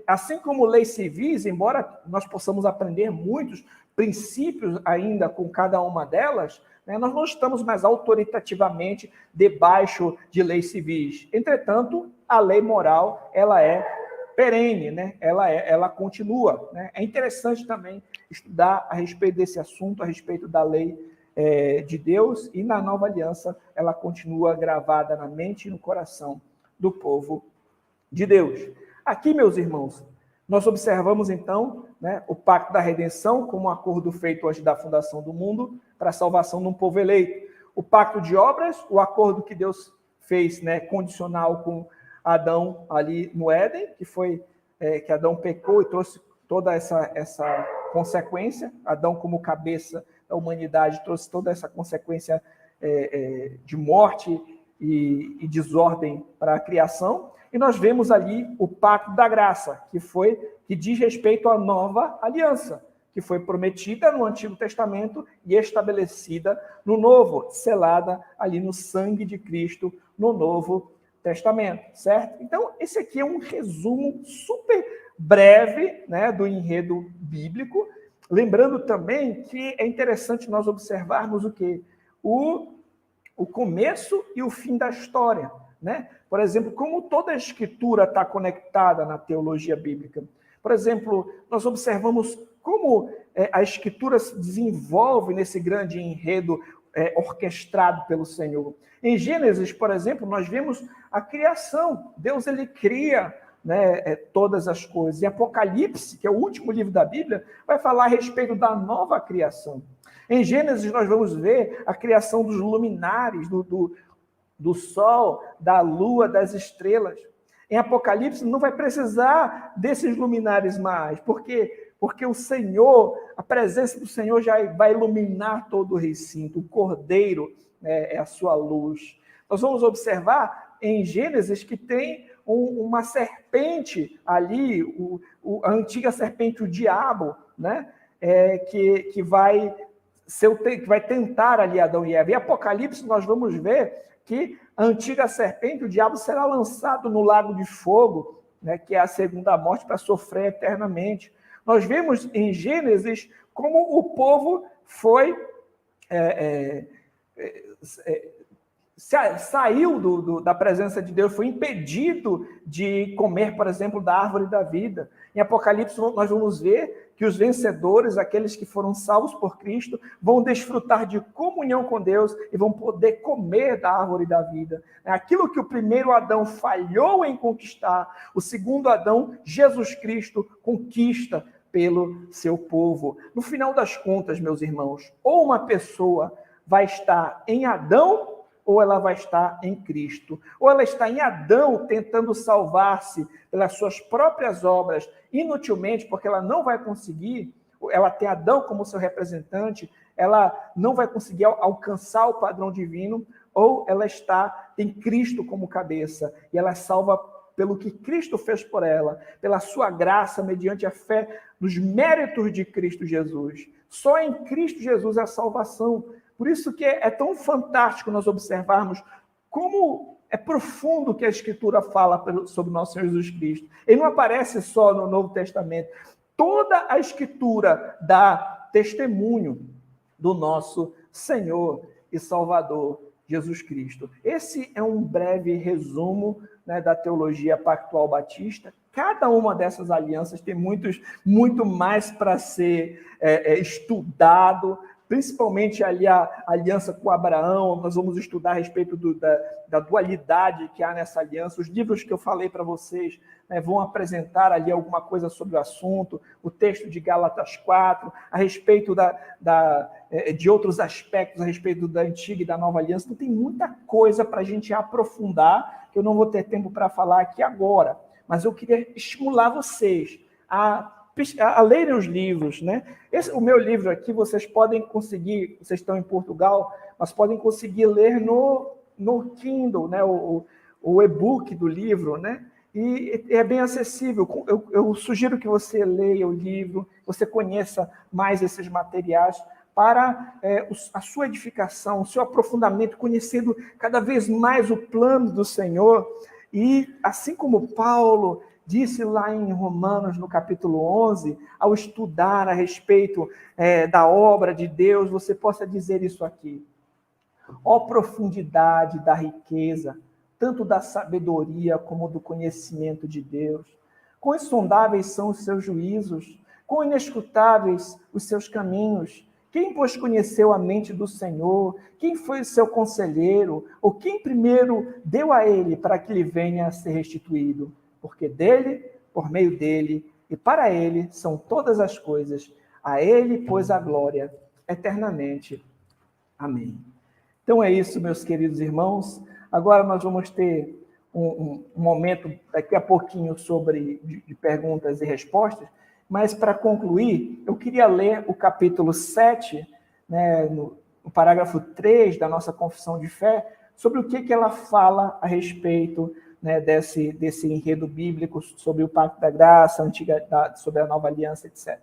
Assim como leis civis, embora nós possamos aprender muitos princípios ainda com cada uma delas, nós não estamos mais autoritativamente debaixo de leis civis. Entretanto, a lei moral, ela é perene, ela continua. É interessante também estudar a respeito desse assunto, a respeito da lei de Deus, e na nova aliança ela continua gravada na mente e no coração do povo de Deus. Aqui, meus irmãos, nós observamos então o pacto da redenção como um acordo feito antes da fundação do mundo para a salvação de um povo eleito. O pacto de obras, o acordo que Deus fez condicional com Adão ali no Éden, que foi que Adão pecou e trouxe toda essa consequência. Adão, como cabeça da humanidade, trouxe toda essa consequência de morte e desordem para a criação. E nós vemos ali o pacto da graça, que diz respeito à nova aliança, que foi prometida no Antigo Testamento e estabelecida no Novo, selada ali no sangue de Cristo no Novo Testamento, certo? Então, esse aqui é um resumo super breve do enredo bíblico, lembrando também que é interessante nós observarmos o quê? O começo e o fim da história, Por exemplo, como toda a Escritura está conectada na teologia bíblica. Por exemplo, nós observamos como a Escritura se desenvolve nesse grande enredo orquestrado pelo Senhor. Em Gênesis, por exemplo, nós vemos a criação. Deus, ele cria né, todas as coisas. E Apocalipse, que é o último livro da Bíblia, vai falar a respeito da nova criação. Em Gênesis, nós vamos ver a criação dos luminares, do sol, da lua, das estrelas. Em Apocalipse, não vai precisar desses luminares mais. Por quê? Porque o Senhor, a presença do Senhor já vai iluminar todo o recinto. O Cordeiro é a sua luz. Nós vamos observar em Gênesis que tem uma serpente ali, a antiga serpente, o diabo, né? Que vai tentar ali Adão e Eva. Em Apocalipse, nós vamos ver que a antiga serpente, o diabo, será lançado no lago de fogo, né? Que é a segunda morte, para sofrer eternamente. Nós vemos em Gênesis como o povo foi saiu da presença de Deus, foi impedido de comer, por exemplo, da árvore da vida. Em Apocalipse, nós vamos ver que os vencedores, aqueles que foram salvos por Cristo, vão desfrutar de comunhão com Deus e vão poder comer da árvore da vida. Aquilo que o primeiro Adão falhou em conquistar, o segundo Adão, Jesus Cristo, conquista pelo seu povo. No final das contas, meus irmãos, ou uma pessoa vai estar em Adão, ou ela vai estar em Cristo. Ou ela está em Adão, tentando salvar-se pelas suas próprias obras, inutilmente, porque ela não vai conseguir, ela tem Adão como seu representante, ela não vai conseguir alcançar o padrão divino, ou ela tem Cristo como cabeça, e ela é salva pelo que Cristo fez por ela, pela sua graça, mediante a fé nos méritos de Cristo Jesus. Só em Cristo Jesus é a salvação. Por isso que é tão fantástico nós observarmos como é profundo que a Escritura fala sobre o nosso Senhor Jesus Cristo. Ele não aparece só no Novo Testamento. Toda a Escritura dá testemunho do nosso Senhor e Salvador Jesus Cristo. Esse é um breve resumo, né, da teologia pactual batista. Cada uma dessas alianças tem muito mais para ser estudado, principalmente ali a aliança com Abraão. Nós vamos estudar a respeito da dualidade que há nessa aliança. Os livros que eu falei para vocês, né, vão apresentar ali alguma coisa sobre o assunto, o texto de Gálatas 4, a respeito de outros aspectos, a respeito da antiga e da nova aliança. Então tem muita coisa para a gente aprofundar, que eu não vou ter tempo para falar aqui agora, mas eu queria estimular vocês a lerem os livros, né? O meu livro aqui, vocês podem conseguir, vocês estão em Portugal, mas podem conseguir ler no Kindle, né? O e-book do livro, né? E é bem acessível. Eu sugiro que você leia o livro, você conheça mais esses materiais para a sua edificação, o seu aprofundamento, conhecendo cada vez mais o plano do Senhor. E assim como Paulo disse lá em Romanos, no capítulo 11, ao estudar a respeito da obra de Deus, você possa dizer isso aqui: ó profundidade da riqueza, tanto da sabedoria como do conhecimento de Deus. Quão insondáveis são os seus juízos, quão inescrutáveis os seus caminhos. Quem, pois, conheceu a mente do Senhor? Quem foi o seu conselheiro? Ou quem primeiro deu a ele para que lhe venha a ser restituído? Porque dele, por meio dele e para ele são todas as coisas. A ele, pois, a glória eternamente. Amém. Então é isso, meus queridos irmãos. Agora nós vamos ter um momento, daqui a pouquinho, de perguntas e respostas. Mas, para concluir, eu queria ler o capítulo 7, né, no parágrafo 3 da nossa confissão de fé, sobre o que ela fala a respeito, né, desse enredo bíblico, sobre o pacto da graça, sobre a nova aliança, etc.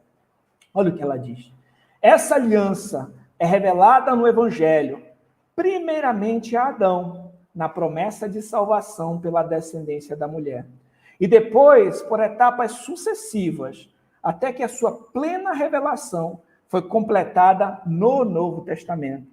Olha o que ela diz. Essa aliança é revelada no Evangelho, primeiramente a Adão, na promessa de salvação pela descendência da mulher. E depois, por etapas sucessivas, até que a sua plena revelação foi completada no Novo Testamento.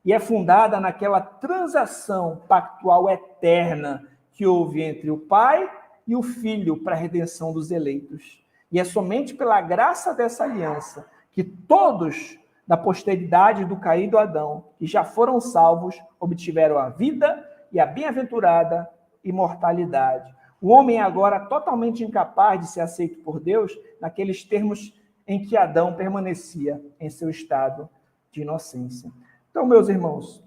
E é fundada naquela transação pactual eterna que houve entre o Pai e o Filho para a redenção dos eleitos. E é somente pela graça dessa aliança que todos da posteridade do caído Adão, que já foram salvos, obtiveram a vida e a bem-aventurada imortalidade. O homem é agora totalmente incapaz de ser aceito por Deus naqueles termos em que Adão permanecia em seu estado de inocência. Então, meus irmãos,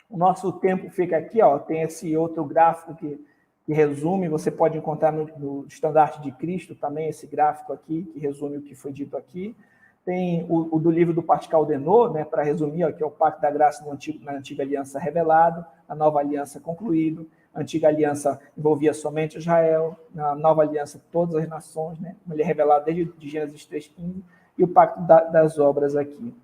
o nosso tempo fica aqui, ó, tem esse outro gráfico que resume, você pode encontrar no Estandarte de Cristo também esse gráfico aqui, que resume o que foi dito aqui. Tem o do livro do Pascal Denot, né, para resumir, ó, que é o Pacto da Graça na Antiga Aliança revelado, a Nova Aliança concluído, a Antiga Aliança envolvia somente Israel, na Nova Aliança todas as nações, né, como ele é revelado desde Gênesis 3,15, e o Pacto das Obras aqui.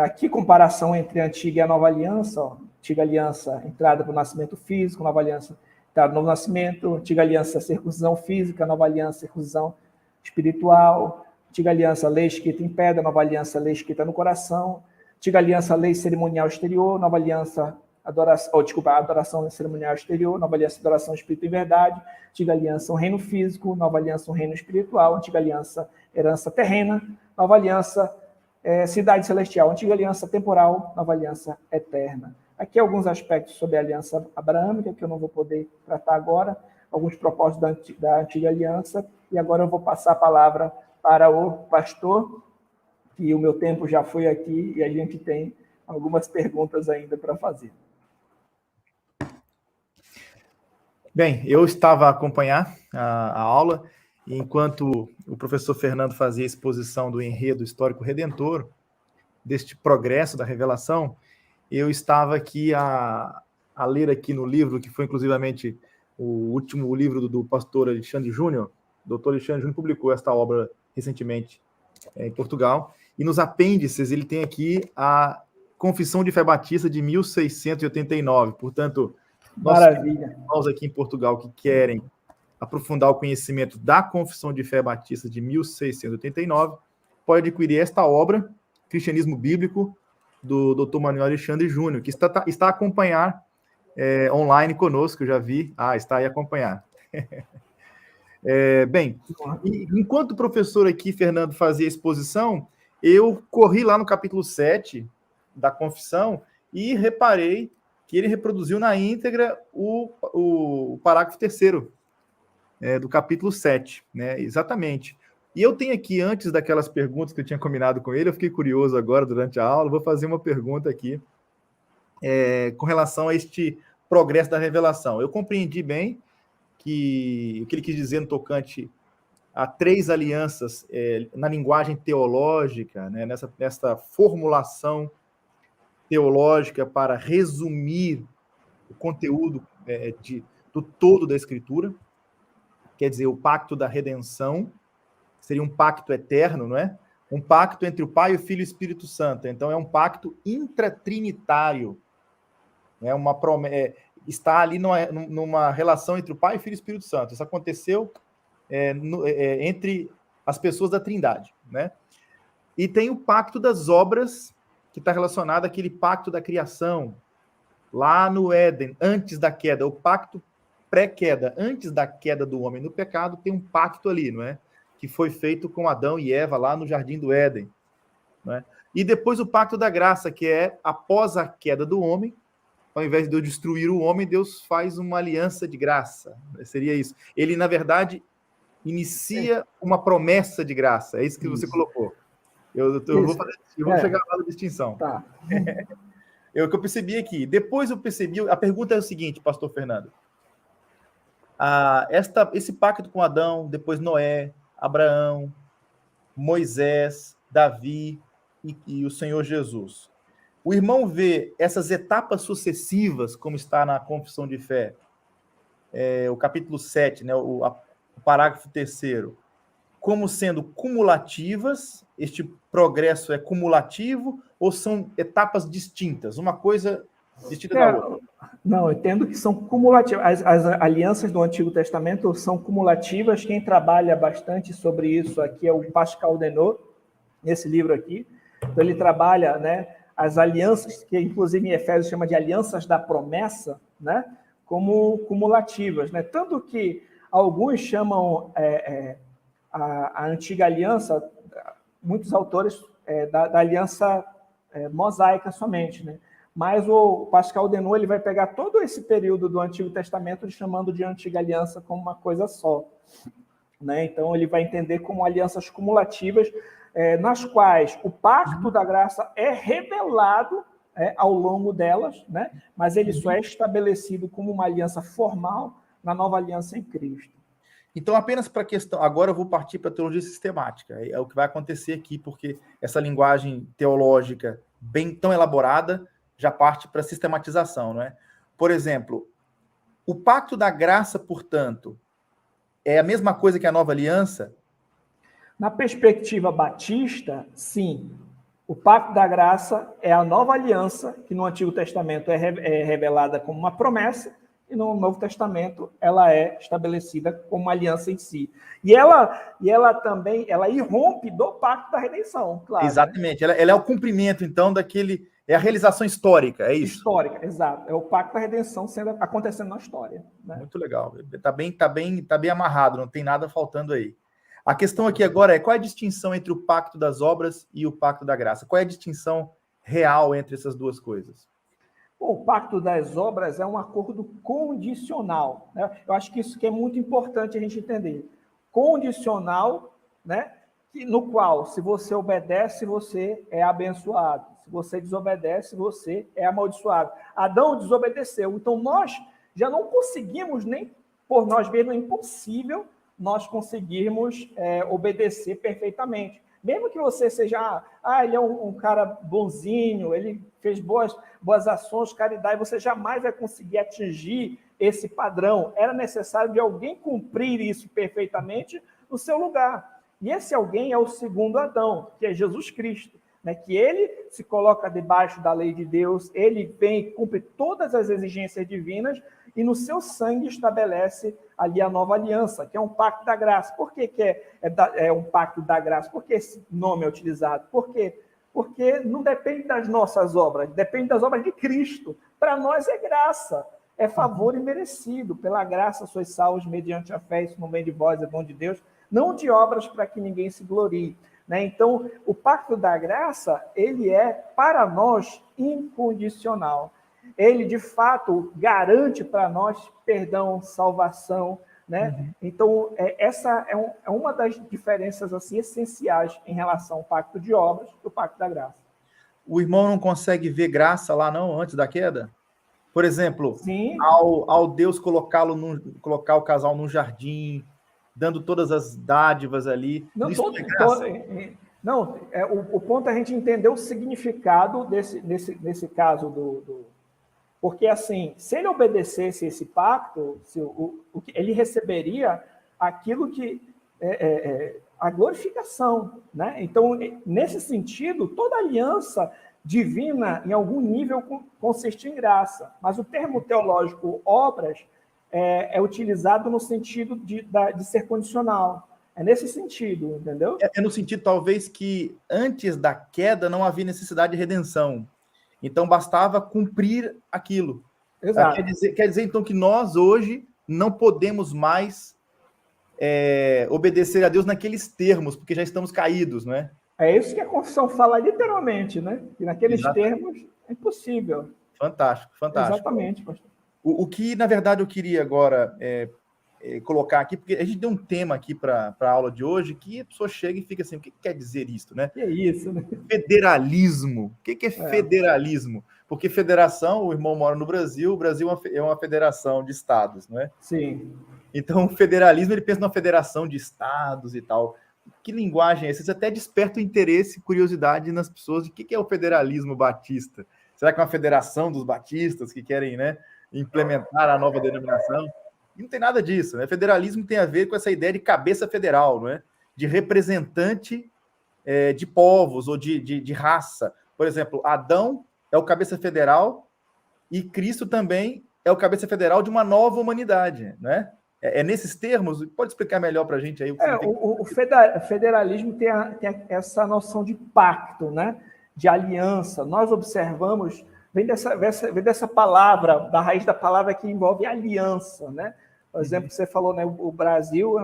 Aqui, comparação entre a Antiga e a Nova Aliança, ó, Antiga Aliança, entrada para o nascimento físico, Nova Aliança, entrada no novo nascimento, Antiga Aliança, circuncisão física, Nova Aliança, circuncisão espiritual, Antiga Aliança, lei escrita em pedra, Nova Aliança, lei escrita no coração, Antiga Aliança, lei cerimonial exterior, Nova Aliança, adoração cerimonial exterior, Nova Aliança, adoração espírito em verdade, Antiga Aliança, um reino físico, Nova Aliança, um reino espiritual, Antiga Aliança, herança terrena, Nova Aliança, cidade celestial, Antiga Aliança temporal, Nova Aliança eterna. Aqui alguns aspectos sobre a aliança abraâmica, que eu não vou poder tratar agora, alguns propósitos da Antiga Aliança, e agora eu vou passar a palavra para o pastor, que o meu tempo já foi aqui, e a gente tem algumas perguntas ainda para fazer. Bem, eu estava a acompanhar a aula, e enquanto o professor Fernando fazia a exposição do enredo histórico redentor, deste progresso da revelação, eu estava aqui a ler aqui no livro, que foi inclusivamente o último livro do pastor Alexandre Júnior. O doutor Alexandre Júnior publicou esta obra recentemente em Portugal, e nos apêndices ele tem aqui a Confissão de Fé Batista de 1689, portanto, nós aqui em Portugal que querem aprofundar o conhecimento da Confissão de Fé Batista de 1689, pode adquirir esta obra, Cristianismo Bíblico, do Dr. Manuel Alexandre Júnior, que está a acompanhar online conosco, eu já vi. Está aí a acompanhar. Bem, enquanto o professor aqui, Fernando, fazia a exposição, eu corri lá no capítulo 7 da Confissão e reparei que ele reproduziu na íntegra o parágrafo 3º do capítulo 7, né? Exatamente. E eu tenho aqui, antes daquelas perguntas que eu tinha combinado com ele, eu fiquei curioso agora durante a aula, vou fazer uma pergunta aqui com relação a este progresso da revelação. Eu compreendi bem que o que ele quis dizer no tocante a 3 alianças na linguagem teológica, né, nessa formulação teológica para resumir o conteúdo do todo da Escritura, quer dizer, o pacto da redenção, seria um pacto eterno, não é? Um pacto entre o Pai, o Filho e o Espírito Santo. Então, é um pacto intratrinitário. Está ali numa relação entre o Pai, o Filho e o Espírito Santo. Isso aconteceu entre as pessoas da Trindade, né? E tem o pacto das obras, que está relacionado àquele pacto da criação, lá no Éden, antes da queda, o pacto pré-queda. Antes da queda do homem no pecado, tem um pacto ali, não é? Que foi feito com Adão e Eva lá no Jardim do Éden, não é? E depois o pacto da graça, que é após a queda do homem, ao invés de Deus destruir o homem, Deus faz uma aliança de graça. Seria isso. Ele, na verdade, inicia uma promessa de graça. É isso que você colocou. Eu vou chegar lá na distinção. Tá. O que eu percebi aqui. Depois eu percebi... A pergunta é o seguinte, pastor Fernando. Esse pacto com Adão, depois Noé, Abraão, Moisés, Davi e o Senhor Jesus. O irmão vê essas etapas sucessivas, como está na Confissão de Fé, o capítulo 7, né, o parágrafo 3º, como sendo cumulativas. Este progresso é cumulativo ou são etapas distintas? Uma coisa distinta da outra? Não, eu entendo que são cumulativas. As alianças do Antigo Testamento são cumulativas. Quem trabalha bastante sobre isso aqui é o Pascal Denot, nesse livro aqui. Então, ele trabalha, né, as alianças, que inclusive em Efésios chama de alianças da promessa, né, como cumulativas, né? Tanto que alguns chamam a antiga aliança, muitos autores, da aliança mosaica somente, né? mas o Pascal Denot ele vai pegar todo esse período do Antigo Testamento chamando de Antiga Aliança como uma coisa só. Né? Então, ele vai entender como alianças cumulativas, nas quais o pacto da graça é revelado ao longo delas, né? Mas ele só é estabelecido como uma aliança formal na nova aliança em Cristo. Então, apenas para a questão... Agora eu vou partir para a teologia sistemática. É o que vai acontecer aqui, porque essa linguagem teológica bem tão elaborada já parte para a sistematização, não é? Por exemplo, o pacto da graça, portanto, é a mesma coisa que a nova aliança? Na perspectiva batista, sim. O pacto da graça é a nova aliança, que no Antigo Testamento é revelada como uma promessa, e no Novo Testamento ela é estabelecida como uma aliança em si. E ela também irrompe do pacto da redenção, claro. Exatamente. Né? Ela é o cumprimento, então, daquele... É a realização histórica, é isso? Histórica, exato. É o pacto da redenção acontecendo na história. Né? Muito legal. Tá bem amarrado, não tem nada faltando aí. A questão aqui agora é qual é a distinção entre o pacto das obras e o pacto da graça? Qual é a distinção real entre essas duas coisas? O pacto das obras é um acordo condicional. Né? Eu acho que isso que é muito importante a gente entender. Condicional, né? No qual, se você obedece, você é abençoado. Se você desobedece, você é amaldiçoado. Adão desobedeceu. Então, nós já não conseguimos, nem por nós mesmos, é impossível nós conseguirmos obedecer perfeitamente. Mesmo que você seja, ele é um cara bonzinho, ele fez boas ações, caridade, você jamais vai conseguir atingir esse padrão. Era necessário de alguém cumprir isso perfeitamente no seu lugar. E esse alguém é o segundo Adão, que é Jesus Cristo, né? Que ele se coloca debaixo da lei de Deus, ele vem e cumpre todas as exigências divinas e no seu sangue estabelece ali a nova aliança, que é um pacto da graça. Por que é um pacto da graça? Por que esse nome é utilizado? Por quê? Porque não depende das nossas obras, depende das obras de Cristo. Para nós é graça, é favor imerecido. Pela graça sois salvos mediante a fé, isso não vem de vós, é dom de Deus, não de obras para que ninguém se glorie. Né? Então, o pacto da graça, ele é, para nós, incondicional. Ele, de fato, garante para nós perdão, salvação. Né? Então, essa é uma das diferenças assim, essenciais em relação ao pacto de obras e o pacto da graça. O irmão não consegue ver graça lá, não, antes da queda? Por exemplo, Sim. ao Deus colocar o casal num jardim, dando todas as dádivas ali. Não, isso não é graça? O ponto é a gente entender o significado nesse caso Porque, assim, se ele obedecesse esse pacto, ele receberia aquilo que a glorificação. Né? Então, nesse sentido, toda aliança divina, em algum nível, consiste em graça. Mas o termo teológico obras é utilizado no sentido de ser condicional. É nesse sentido, entendeu? É no sentido, talvez, que antes da queda não havia necessidade de redenção. Então, bastava cumprir aquilo. Exato. Quer dizer, então, que nós, hoje, não podemos mais obedecer a Deus naqueles termos, porque já estamos caídos, não é? É isso que a confissão fala literalmente, né? Que naqueles termos é impossível. Fantástico, fantástico. Exatamente, pastor. O que, na verdade, eu queria agora colocar aqui, porque a gente deu um tema aqui para a aula de hoje, que a pessoa chega e fica assim, o que quer dizer isso, né? Que é isso, né? Federalismo. O que é federalismo? Porque federação, o irmão mora no Brasil, o Brasil é uma federação de estados, não é? Sim. Então, o federalismo, ele pensa numa federação de estados e tal. Que linguagem é essa? Isso até desperta o interesse e curiosidade nas pessoas de o que é o federalismo batista. Será que é uma federação dos batistas que querem, né, implementar a nova denominação? E não tem nada disso, né? Federalismo tem a ver com essa ideia de cabeça federal, não é? De representante de povos ou de raça. Por exemplo, Adão é o cabeça federal e Cristo também é o cabeça federal de uma nova humanidade, né? É nesses termos? Pode explicar melhor para a gente aí? O federalismo tem essa noção de pacto, né? De aliança. Nós observamos, vem dessa palavra, da raiz da palavra que envolve aliança, né? Por exemplo, você falou, né? O Brasil é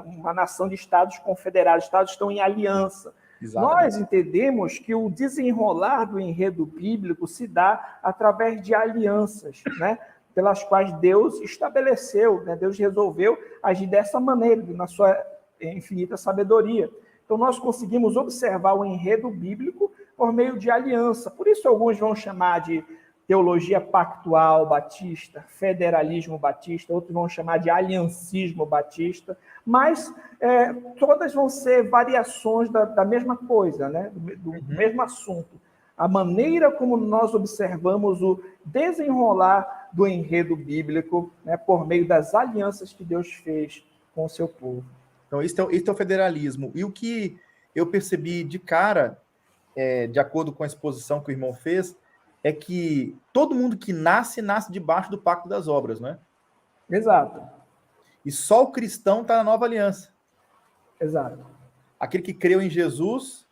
uma nação de estados confederados, estados estão em aliança. Exatamente. Nós entendemos que o desenrolar do enredo bíblico se dá através de alianças, né? Pelas quais Deus estabeleceu, né? Deus resolveu agir dessa maneira, na sua infinita sabedoria. Então, nós conseguimos observar o enredo bíblico por meio de aliança. Por isso, alguns vão chamar de teologia pactual batista, federalismo batista, outros vão chamar de aliancismo batista, mas todas vão ser variações da mesma coisa, né? do mesmo assunto. A maneira como nós observamos o desenrolar do enredo bíblico, né, por meio das alianças que Deus fez com o seu povo. Então, isso é o federalismo. E o que eu percebi de cara, de acordo com a exposição que o irmão fez, é que todo mundo que nasce debaixo do pacto das obras, né? Exato. E só o cristão está na nova aliança. Exato. Aquele que creu em Jesus,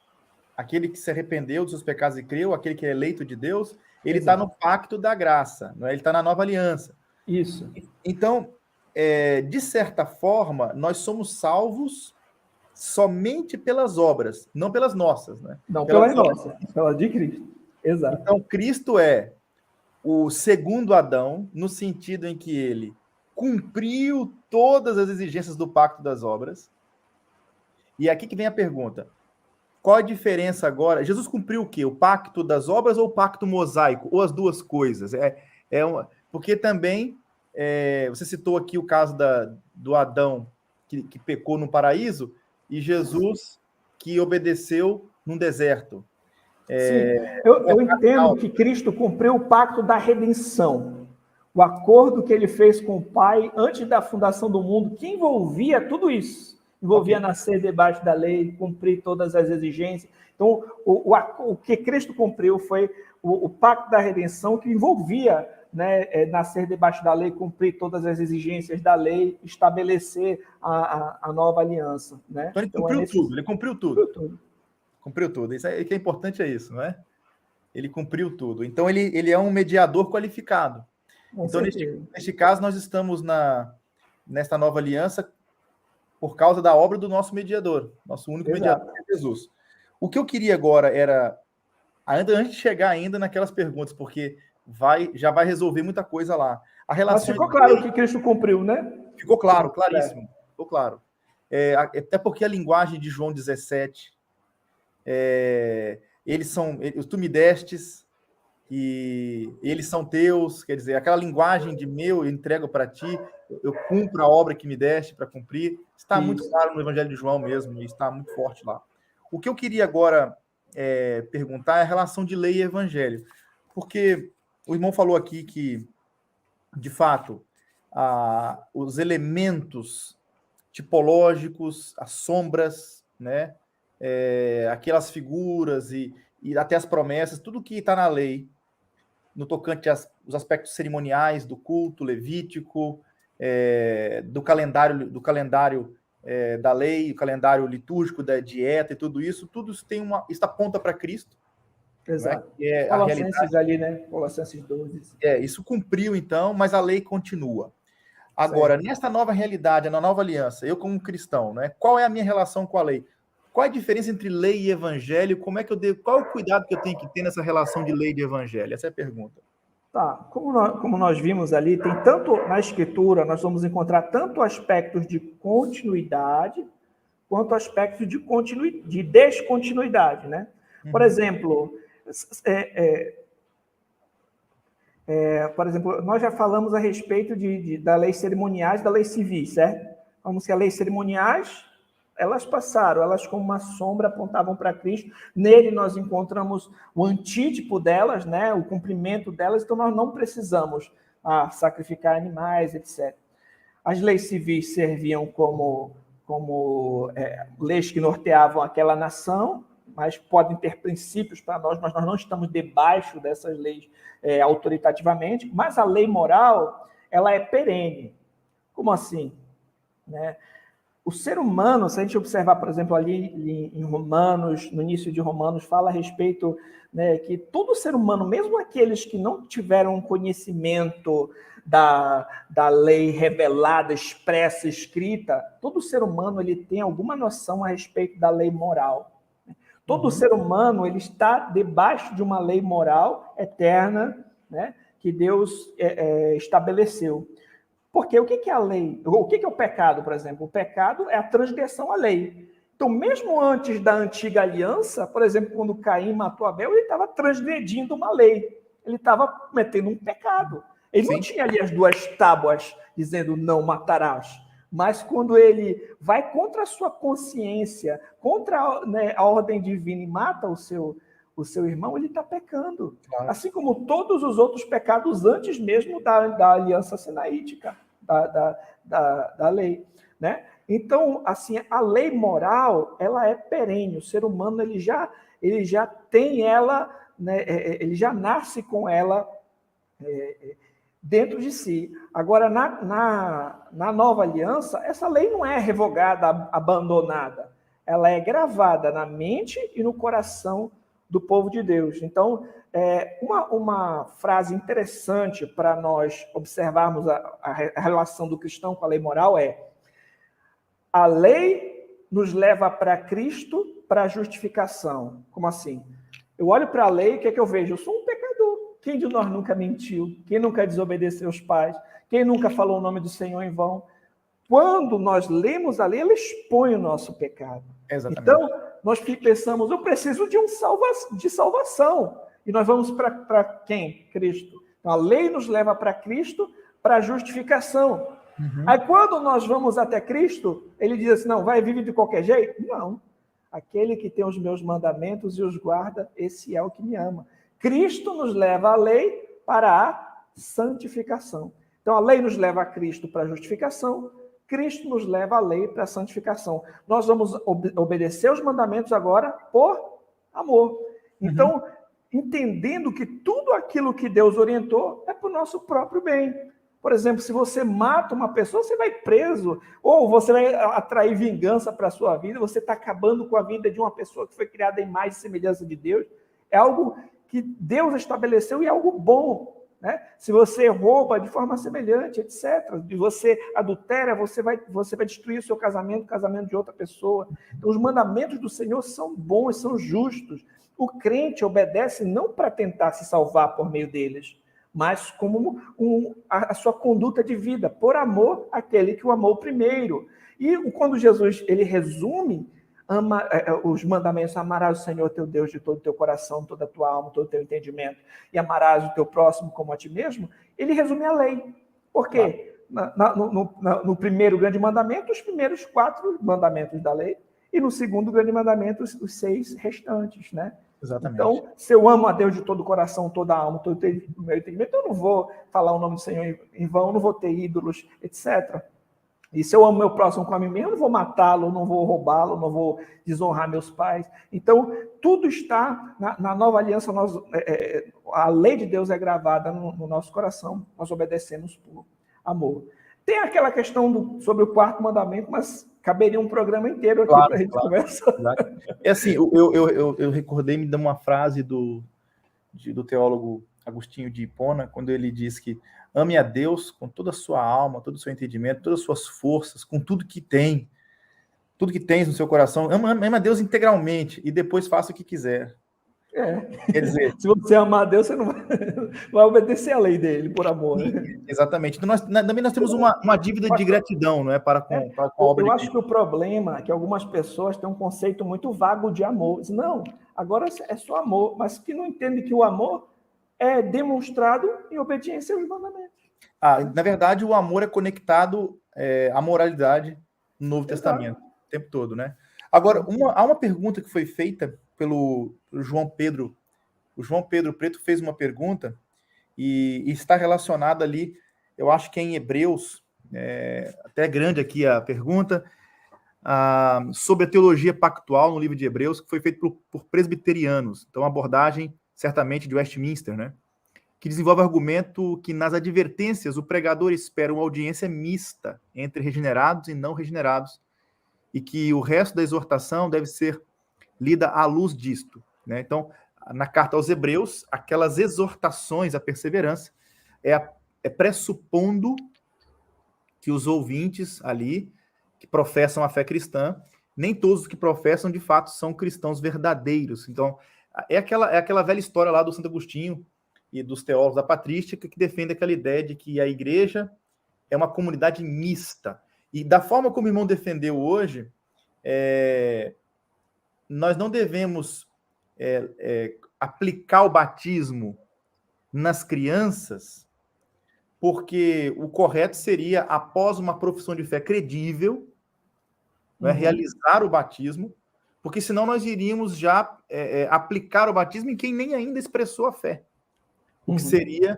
aquele que se arrependeu dos seus pecados e creu, aquele que é eleito de Deus, ele está no pacto da graça, não é? Ele está na nova aliança. Isso. Então, de certa forma, nós somos salvos somente pelas obras, não pelas nossas, né? Não pelas nossas, pelas de Cristo. Exato. Então, Cristo é o segundo Adão, no sentido em que ele cumpriu todas as exigências do pacto das obras. E aqui que vem a pergunta. Qual a diferença agora? Jesus cumpriu o quê? O pacto das obras ou o pacto mosaico? Ou as duas coisas? Porque também, você citou aqui o caso do Adão que pecou no paraíso e Jesus que obedeceu num deserto. Sim, eu entendo que Cristo cumpriu o pacto da redenção, o acordo que ele fez com o Pai antes da fundação do mundo, que envolvia tudo isso, envolvia nascer debaixo da lei, cumprir todas as exigências. Então, o que Cristo cumpriu foi o pacto da redenção, que envolvia, né, nascer debaixo da lei, cumprir todas as exigências da lei, estabelecer a nova aliança. Né? Então, ele cumpriu tudo. Cumpriu tudo. Isso que é importante, é isso, não é? Ele cumpriu tudo. Então, ele é um mediador qualificado. Então, neste caso, nós estamos nesta nova aliança por causa da obra do nosso mediador, nosso único mediador, que é Jesus. O que eu queria agora era, antes de chegar ainda naquelas perguntas, porque já vai resolver muita coisa lá. Mas ficou claro que Cristo cumpriu, né? Ficou claro, claríssimo. Ficou claro. Até porque a linguagem de João 17... tu me destes e eles são teus, quer dizer, aquela linguagem de eu entrego para ti, eu cumpro a obra que me deste para cumprir, está muito claro no Evangelho de João mesmo, e está muito forte lá. O que eu queria agora perguntar é a relação de lei e evangelho, porque o irmão falou aqui que, de fato, os elementos tipológicos, as sombras, né, aquelas figuras e até as promessas, tudo que está na lei, no tocante aos aspectos cerimoniais do culto levítico, do calendário da lei, o calendário litúrgico da dieta e tudo isso isso aponta para Cristo. Exato. Né? Colossenses ali, né? Colossenses 12. Isso cumpriu, então, mas a lei continua. Agora, nesta nova realidade, na nova aliança, eu como cristão, né, qual é a minha relação com a lei? Qual é a diferença entre lei e evangelho? Qual é o cuidado que eu tenho que ter nessa relação de lei e de evangelho? Essa é a pergunta. Tá, como nós vimos ali, tem tanto na Escritura, nós vamos encontrar tanto aspectos de continuidade, quanto aspectos de descontinuidade, né? Por exemplo, nós já falamos a respeito da lei cerimoniais e da lei civil, certo? Como se a lei cerimoniais, elas passaram, elas como uma sombra apontavam para Cristo. Nele nós encontramos o antítipo delas, né? O cumprimento delas, então nós não precisamos sacrificar animais, etc. As leis civis serviam como leis que norteavam aquela nação, mas podem ter princípios para nós, mas nós não estamos debaixo dessas leis autoritativamente. Mas a lei moral, ela é perene. Como assim? Né? O ser humano, se a gente observar, por exemplo, ali em Romanos, no início de Romanos, fala a respeito, né, que todo ser humano, mesmo aqueles que não tiveram conhecimento da lei revelada, expressa, escrita, todo ser humano ele tem alguma noção a respeito da lei moral. Todo ser humano ele está debaixo de uma lei moral eterna, né, que Deus estabeleceu. Porque o que é a lei? O que é o pecado, por exemplo? O pecado é a transgressão à lei. Então, mesmo antes da antiga aliança, por exemplo, quando Caim matou Abel, ele estava transgredindo uma lei. Ele estava cometendo um pecado. Ele não tinha ali as duas tábuas dizendo não matarás. Mas quando ele vai contra a sua consciência, contra, né, a ordem divina e mata o seu irmão, ele está pecando. Claro. Assim como todos os outros pecados antes mesmo da aliança sinaítica, da lei, né? Então, assim, a lei moral, ela é perene. O ser humano, ele já tem ela, né, ele já nasce com ela dentro de si. Agora, na nova aliança, essa lei não é revogada, abandonada. Ela é gravada na mente e no coração do povo de Deus. Então, uma frase interessante para nós observarmos a relação do cristão com a lei moral é: a lei nos leva para Cristo para a justificação. Como assim? Eu olho para a lei, o que é que eu vejo? Eu sou um pecador. Quem de nós nunca mentiu? Quem nunca desobedeceu aos pais? Quem nunca falou o nome do Senhor em vão? Quando nós lemos a lei, ela expõe o nosso pecado. Exatamente. Então, nós pensamos, eu preciso de salvação. E nós vamos para quem? Cristo. Então, a lei nos leva para Cristo para a justificação. Uhum. Aí, quando nós vamos até Cristo, ele diz assim, não, vai viver de qualquer jeito? Não. Aquele que tem os meus mandamentos e os guarda, esse é o que me ama. Cristo nos leva à lei para a santificação. Então, a lei nos leva a Cristo para a justificação, Cristo nos leva à lei para a santificação. Nós vamos obedecer os mandamentos agora por amor. Então, entendendo que tudo aquilo que Deus orientou é para o nosso próprio bem. Por exemplo, se você mata uma pessoa, você vai preso, ou você vai atrair vingança para a sua vida, você está acabando com a vida de uma pessoa que foi criada em imagem e semelhança de Deus. É algo que Deus estabeleceu e é algo bom, né? Se você rouba de forma semelhante, etc., e você adultera, você vai destruir o seu casamento, o casamento de outra pessoa. Então, os mandamentos do Senhor são bons, são justos. O crente obedece não para tentar se salvar por meio deles, mas como a sua conduta de vida, por amor àquele que o amou primeiro. E quando Jesus ele resume os mandamentos, amarás o Senhor teu Deus de todo o teu coração, toda a tua alma, todo o teu entendimento, e amarás o teu próximo como a ti mesmo, ele resume a lei. Por quê? Claro. No primeiro grande mandamento, os primeiros 4 mandamentos da lei, e no segundo grande mandamento, os 6 restantes, né? Exatamente. Então, se eu amo a Deus de todo o coração, toda a alma, todo o meu entendimento, eu não vou falar o nome do Senhor em vão, não vou ter ídolos, etc. E se eu amo meu próximo como a mim mesmo, eu não vou matá-lo, não vou roubá-lo, não vou desonrar meus pais. Então, tudo está na nova aliança. A lei de Deus é gravada no nosso coração, nós obedecemos por amor. Tem aquela questão sobre o 4º mandamento, mas caberia um programa inteiro aqui para a gente conversar. Claro. É assim, eu recordei-me de uma frase do teólogo Agostinho de Hipona, quando ele diz que ame a Deus com toda a sua alma, todo o seu entendimento, todas as suas forças, com tudo que tens no seu coração. Ame a Deus integralmente e depois faça o que quiser. Quer dizer, se você amar a Deus, você não vai obedecer a lei dele, por amor. Sim, exatamente. Então, também nós temos uma dívida de gratidão, não é? Para com a obra Eu acho que o problema é que algumas pessoas têm um conceito muito vago de amor. Não, agora é só amor, mas que não entende que o amor é demonstrado em obediência aos mandamentos. Na verdade, o amor é conectado à moralidade no Novo Testamento, o tempo todo, né? Agora, há uma pergunta que foi feita pelo João Pedro. O João Pedro Preto fez uma pergunta e está relacionada ali, eu acho que é em Hebreus, até grande aqui a pergunta, sobre a teologia pactual no livro de Hebreus, que foi feito por presbiterianos. Então, abordagem, certamente, de Westminster, né? Que desenvolve o argumento que nas advertências o pregador espera uma audiência mista entre regenerados e não regenerados e que o resto da exortação deve ser lida à luz disto, né? Então, na carta aos Hebreus, aquelas exortações à perseverança é pressupondo que os ouvintes ali, que professam a fé cristã, nem todos os que professam, de fato, são cristãos verdadeiros. Então, é aquela velha história lá do Santo Agostinho e dos teólogos da patrística que defende aquela ideia de que a igreja é uma comunidade mista. E da forma como o irmão defendeu hoje, nós não devemos aplicar o batismo nas crianças, porque o correto seria, após uma profissão de fé credível, realizar o batismo, porque senão nós iríamos já aplicar o batismo em quem nem ainda expressou a fé. O que seria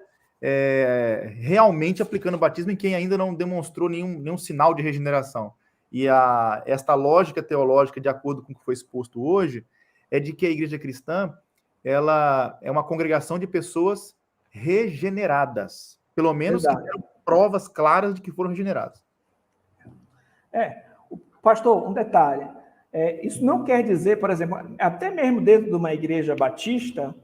realmente aplicando o batismo em quem ainda não demonstrou nenhum sinal de regeneração. E esta lógica teológica, de acordo com o que foi exposto hoje, é de que a igreja cristã ela é uma congregação de pessoas regeneradas, pelo menos que tenham provas claras de que foram regeneradas. Pastor, um detalhe. Isso não quer dizer, por exemplo, até mesmo dentro de uma igreja batista,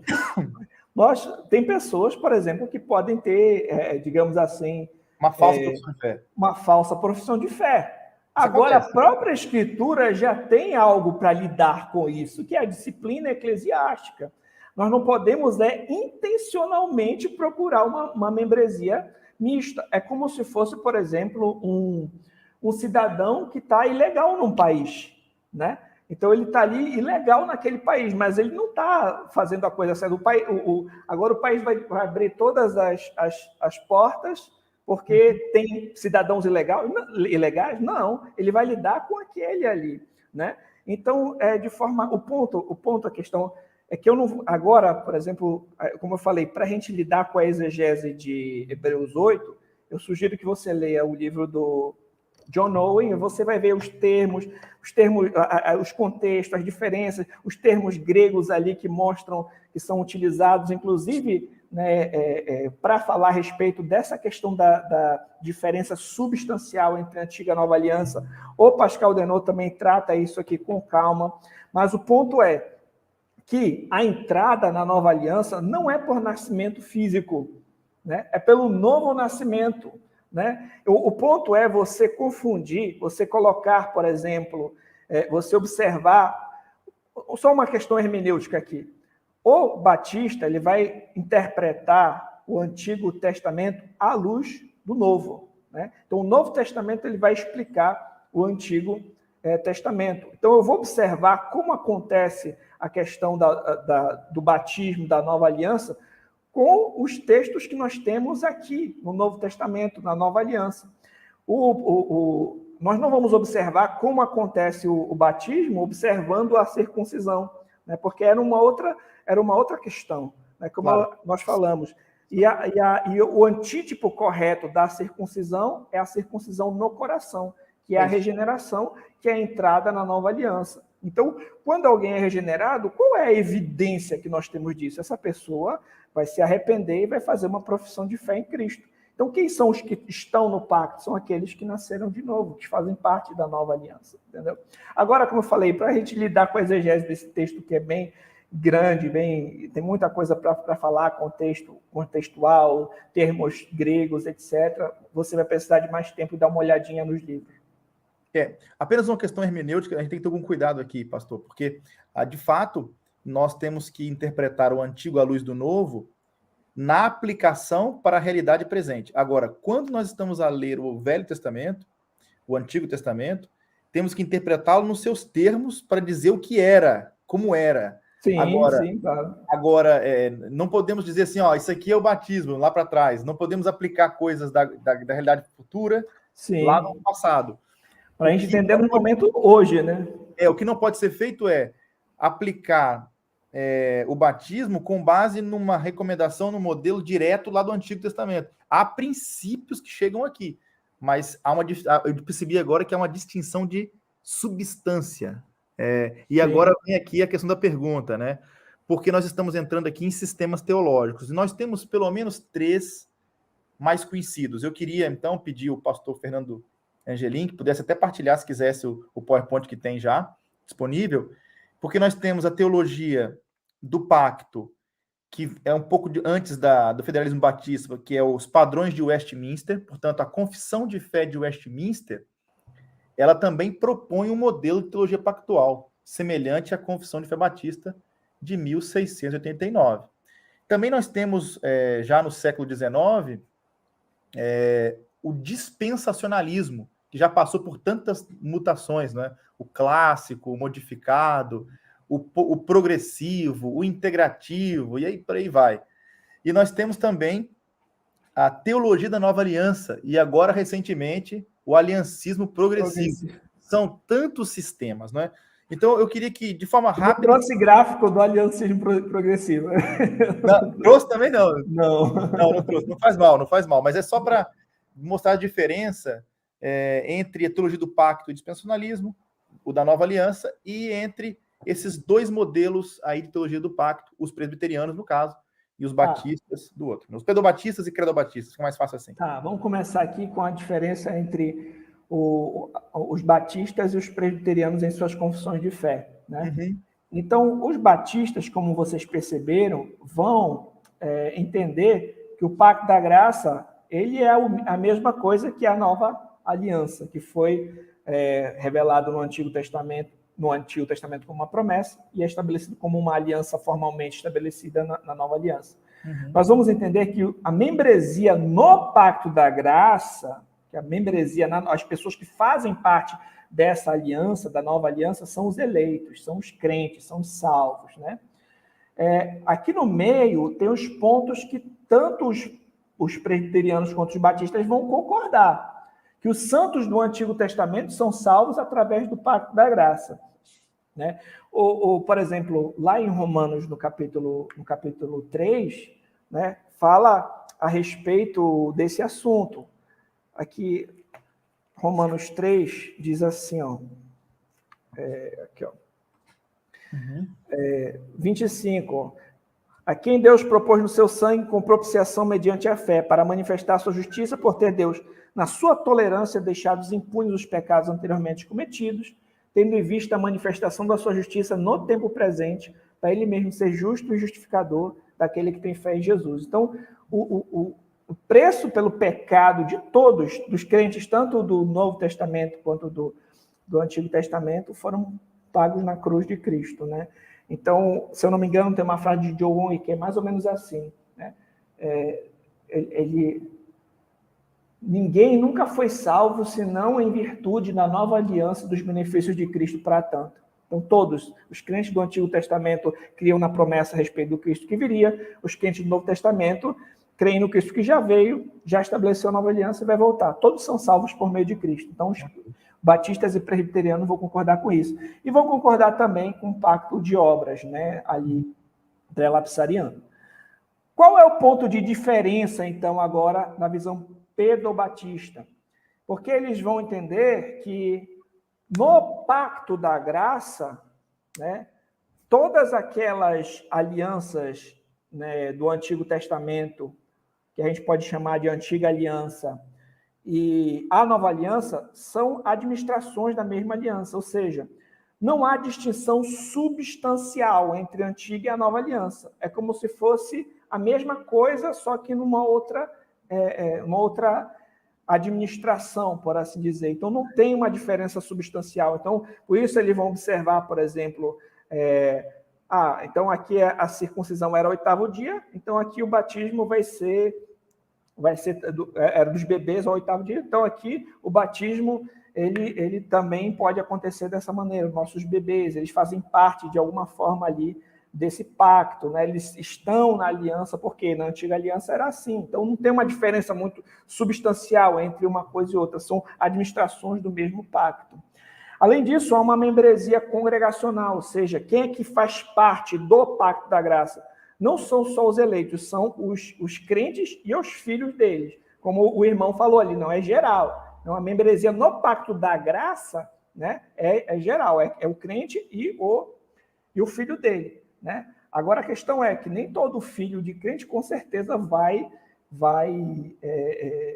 tem pessoas, por exemplo, que podem ter, digamos assim... Uma falsa profissão de fé. Uma falsa profissão de fé. Agora, a própria Escritura já tem algo para lidar com isso, que é a disciplina eclesiástica. Nós não podemos intencionalmente procurar uma membresia mista. É como se fosse, por exemplo, um cidadão que está ilegal num país, né? Então, ele está ali ilegal naquele país, mas ele não está fazendo a coisa certa. Agora, o país vai abrir todas as portas porque tem cidadãos ilegais? Não, ele vai lidar com aquele ali, né? Então, de forma... a questão é que eu não... Agora, por exemplo, como eu falei, para a gente lidar com a exegese de Hebreus 8, eu sugiro que você leia o livro do John Owen, você vai ver os termos, os contextos, as diferenças, os termos gregos ali que mostram que são utilizados, inclusive, né, para falar a respeito dessa questão da diferença substancial entre a antiga e a nova aliança. O Pascal Denot também trata isso aqui com calma, mas o ponto é que a entrada na nova aliança não é por nascimento físico, né? É pelo novo nascimento, né? O ponto é você confundir, você colocar, por exemplo, você observar, só uma questão hermenêutica aqui. O Batista ele vai interpretar o Antigo Testamento à luz do Novo, né? Então, o Novo Testamento ele vai explicar o Antigo Testamento. Então, eu vou observar como acontece a questão do batismo da nova aliança com os textos que nós temos aqui no Novo Testamento, na nova aliança. Nós não vamos observar como acontece o batismo observando a circuncisão, né? Porque era uma outra questão, né? Como nós falamos. E o antítipo correto da circuncisão é a circuncisão no coração, que é a regeneração, que é a entrada na nova aliança. Então, quando alguém é regenerado, qual é a evidência que nós temos disso? Essa pessoa vai se arrepender e vai fazer uma profissão de fé em Cristo. Então, quem são os que estão no pacto? São aqueles que nasceram de novo, que fazem parte da nova aliança, entendeu? Agora, como eu falei, para a gente lidar com a exegese desse texto que é bem grande, tem muita coisa para falar, contextual, termos gregos, etc., você vai precisar de mais tempo e dar uma olhadinha nos livros. Apenas uma questão hermenêutica, a gente tem que ter algum cuidado aqui, pastor, porque, de fato, nós temos que interpretar o antigo à luz do novo na aplicação para a realidade presente. Agora, quando nós estamos a ler o Velho Testamento, o Antigo Testamento, temos que interpretá-lo nos seus termos para dizer o que era, como era. Sim, claro. Agora, não podemos dizer assim, isso aqui é o batismo, lá para trás. Não podemos aplicar coisas da realidade futura lá no passado. Para a gente entender no momento hoje, né? O que não pode ser feito é aplicar o batismo com base numa recomendação, no modelo direto lá do Antigo Testamento. Há princípios que chegam aqui, mas eu percebi agora que há uma distinção de substância. Agora vem aqui a questão da pergunta, né? Porque nós estamos entrando aqui em sistemas teológicos, e nós temos pelo menos 3 mais conhecidos. Eu queria, então, pedir ao pastor Fernando Angelim, que pudesse até partilhar, se quisesse, o PowerPoint que tem já disponível, porque nós temos a teologia do pacto, que é um pouco antes do federalismo batista, que é os padrões de Westminster, portanto, a confissão de fé de Westminster, ela também propõe um modelo de teologia pactual, semelhante à Confissão de Fé Batista de 1689. Também nós temos, já no século XIX, o dispensacionalismo, que já passou por tantas mutações, né? O clássico, o modificado, o progressivo, o integrativo, e aí por aí vai. E nós temos também a teologia da nova aliança, e agora, recentemente, o aliancismo progressivo. São tantos sistemas, né? Então, eu queria que, de forma rápida... Não trouxe gráfico do aliancismo progressivo. Não, trouxe também não. Não trouxe. Não faz mal. Mas é só para mostrar a diferença entre a teologia do pacto e dispensacionalismo, o da nova aliança, e entre esses dois modelos aí de teologia do pacto, os presbiterianos, no caso, e os batistas do outro. Os pedobatistas e credobatistas, fica mais fácil assim. Tá, vamos começar aqui com a diferença entre os batistas e os presbiterianos em suas confissões de fé, né? Uhum. Então, os batistas, como vocês perceberam, vão entender que o Pacto da Graça ele é a mesma coisa que a Nova Aliança, que foi revelado no Antigo Testamento como uma promessa e é estabelecido como uma aliança formalmente estabelecida na Nova Aliança. Uhum. Nós vamos entender que a membresia no Pacto da Graça, que a membresia, as pessoas que fazem parte dessa aliança, da nova aliança, são os eleitos, são os crentes, são os salvos, né? Aqui no meio tem os pontos que tanto os presbiterianos quanto os batistas vão concordar, que os santos do Antigo Testamento são salvos através do Pacto da Graça, né? Por exemplo, lá em Romanos, no capítulo 3, né, fala a respeito desse assunto. Aqui, Romanos 3 diz assim, ó, aqui, ó, 25, ó, a quem Deus propôs no seu sangue com propiciação mediante a fé, para manifestar a sua justiça por ter Deus, na sua tolerância, deixados impunes os pecados anteriormente cometidos, tendo em vista a manifestação da sua justiça no tempo presente, para ele mesmo ser justo e justificador daquele que tem fé em Jesus. Então, o preço pelo pecado de todos, dos crentes, tanto do Novo Testamento quanto do Antigo Testamento, foram pagos na cruz de Cristo, né? Então, se eu não me engano, tem uma frase de John Owen que é mais ou menos assim, né? Ninguém nunca foi salvo senão em virtude da nova aliança dos benefícios de Cristo para tanto. Então, todos os crentes do Antigo Testamento criam na promessa a respeito do Cristo que viria, os crentes do Novo Testamento creem no Cristo que já veio, já estabeleceu a nova aliança e vai voltar. Todos são salvos por meio de Cristo. Então, os batistas e presbiterianos vão concordar com isso. E vão concordar também com o pacto de obras, né, ali, pré-lapsariano. Qual é o ponto de diferença, então, agora, na visão pedobatista? Porque eles vão entender que no Pacto da Graça, né, todas aquelas alianças, né, do Antigo Testamento, que a gente pode chamar de Antiga Aliança, e a Nova Aliança, são administrações da mesma aliança, ou seja, não há distinção substancial entre a Antiga e a Nova Aliança. É como se fosse a mesma coisa, só que numa outra administração, por assim dizer. Então, não tem uma diferença substancial. Então, por isso eles vão observar, por exemplo, então aqui a circuncisão era o 8º dia, então aqui o batismo vai ser era dos bebês ao 8º dia, então aqui o batismo ele também pode acontecer dessa maneira. Nossos bebês, eles fazem parte de alguma forma ali desse pacto, né? Eles estão na aliança, porque na antiga aliança era assim. Então não tem uma diferença muito substancial entre uma coisa e outra, são administrações do mesmo pacto. Além disso, há uma membresia congregacional, ou seja, quem é que faz parte do Pacto da Graça? Não são só os eleitos, são os crentes e os filhos deles. Como o irmão falou ali, não é geral. Então, a membresia no Pacto da Graça, né, é geral, é o crente e o filho dele, né? Agora, a questão é que nem todo filho de crente, com certeza, vai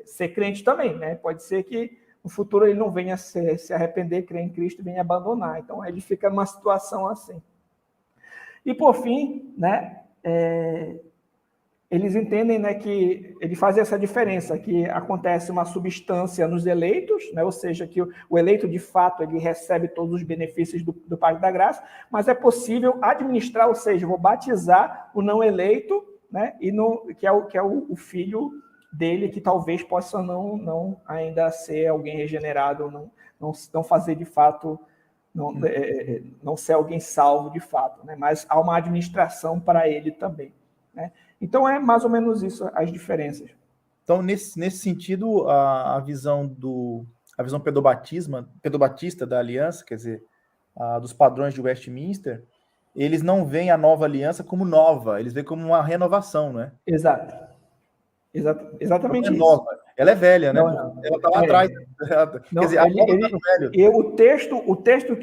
ser crente também, né? Pode ser que no futuro ele não venha se arrepender, crer em Cristo e venha abandonar. Então, ele fica numa situação assim. E, por fim, né, eles entendem, né, que ele faz essa diferença, que acontece uma substância nos eleitos, né, ou seja, que o eleito, de fato, ele recebe todos os benefícios do pacto da graça, mas é possível administrar, ou seja, vou batizar o não eleito, né, que é o filho dele, que talvez possa não ainda ser alguém regenerado, não fazer de fato, não ser alguém salvo de fato, né, mas há uma administração para ele também, né. Então, é mais ou menos isso, as diferenças. Então, nesse sentido, a visão pedobatista da aliança, quer dizer, dos padrões de Westminster, eles não veem a nova aliança como nova, eles veem como uma renovação, não é? Exato. Exatamente Ela é isso. nova, ela é velha, né? Não. Ela está lá atrás. Não, Quer dizer, a nova está no velho. E o texto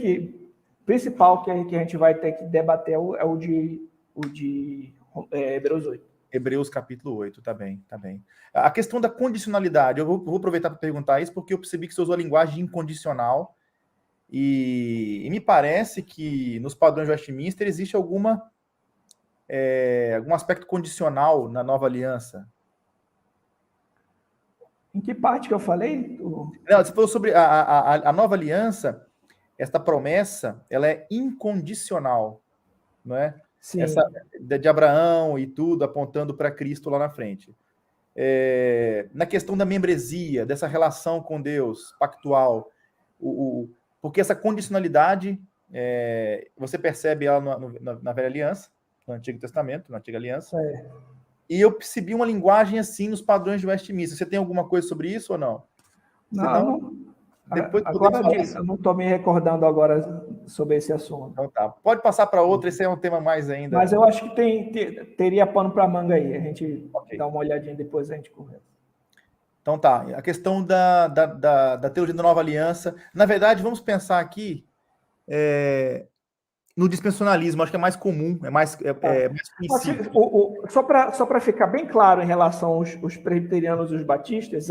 principal que a gente vai ter que debater é o de Hebreus 8. Hebreus capítulo 8, tá bem. A questão da condicionalidade, eu vou aproveitar para perguntar isso, porque eu percebi que você usou a linguagem incondicional, e me parece que nos padrões de Westminster existe algum aspecto condicional na nova aliança. Em que parte que eu falei? Não, você falou sobre a nova aliança, esta promessa, ela é incondicional, não é? Sim. Essa de Abraão e tudo, apontando para Cristo lá na frente. Na questão da membresia, dessa relação com Deus, pactual, porque essa condicionalidade, você percebe ela na Velha Aliança, no Antigo Testamento, na Antiga Aliança, e eu percebi uma linguagem assim nos padrões de Westminster. Você tem alguma coisa sobre isso ou não? Não. Depois agora eu não estou me recordando agora sobre esse assunto. Então tá. Pode passar para outra, esse é um tema mais ainda. Mas eu acho que teria pano para manga aí. A gente dá uma olhadinha depois, a gente conversa. Então tá. A questão da teologia da nova aliança. Na verdade, vamos pensar aqui no dispensacionalismo. Acho que é mais comum, é mais conhecido. Só para ficar bem claro em relação aos presbiterianos e os batistas,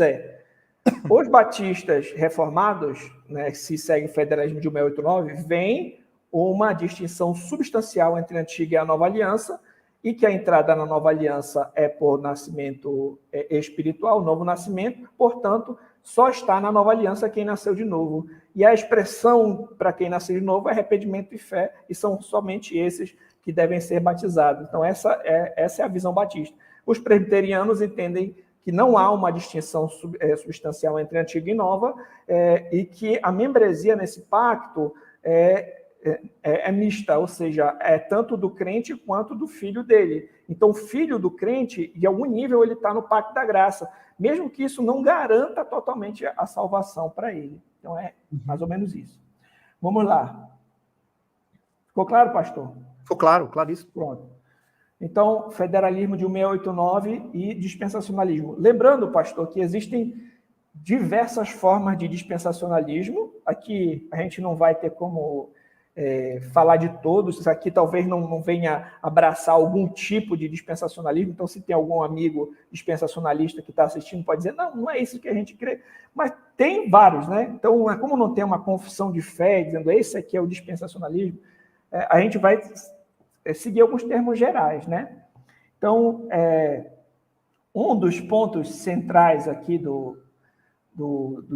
os batistas reformados, né, se segue o federalismo de 1689, vem uma distinção substancial entre a antiga e a nova aliança, e que a entrada na nova aliança é por nascimento espiritual, novo nascimento, portanto, só está na nova aliança quem nasceu de novo. E a expressão para quem nasceu de novo é arrependimento e fé, e são somente esses que devem ser batizados. Então, essa é a visão batista. Os presbiterianos entendem que não há uma distinção substancial entre antiga e nova, e que a membresia nesse pacto é mista, ou seja, é tanto do crente quanto do filho dele. Então, o filho do crente, de algum nível, ele está no pacto da graça, mesmo que isso não garanta totalmente a salvação para ele. Então, é mais ou menos isso. Vamos lá. Ficou claro, pastor? Ficou claro, claríssimo. Pronto. Então, federalismo de 1689 e dispensacionalismo. Lembrando, pastor, que existem diversas formas de dispensacionalismo. Aqui a gente não vai ter como falar de todos. Isso aqui talvez não venha abraçar algum tipo de dispensacionalismo. Então, se tem algum amigo dispensacionalista que está assistindo, pode dizer, não é isso que a gente crê. Mas tem vários, né? Então, como não tem uma confissão de fé dizendo esse aqui é o dispensacionalismo, a gente vai seguir alguns termos gerais, né? Então, um dos pontos centrais aqui do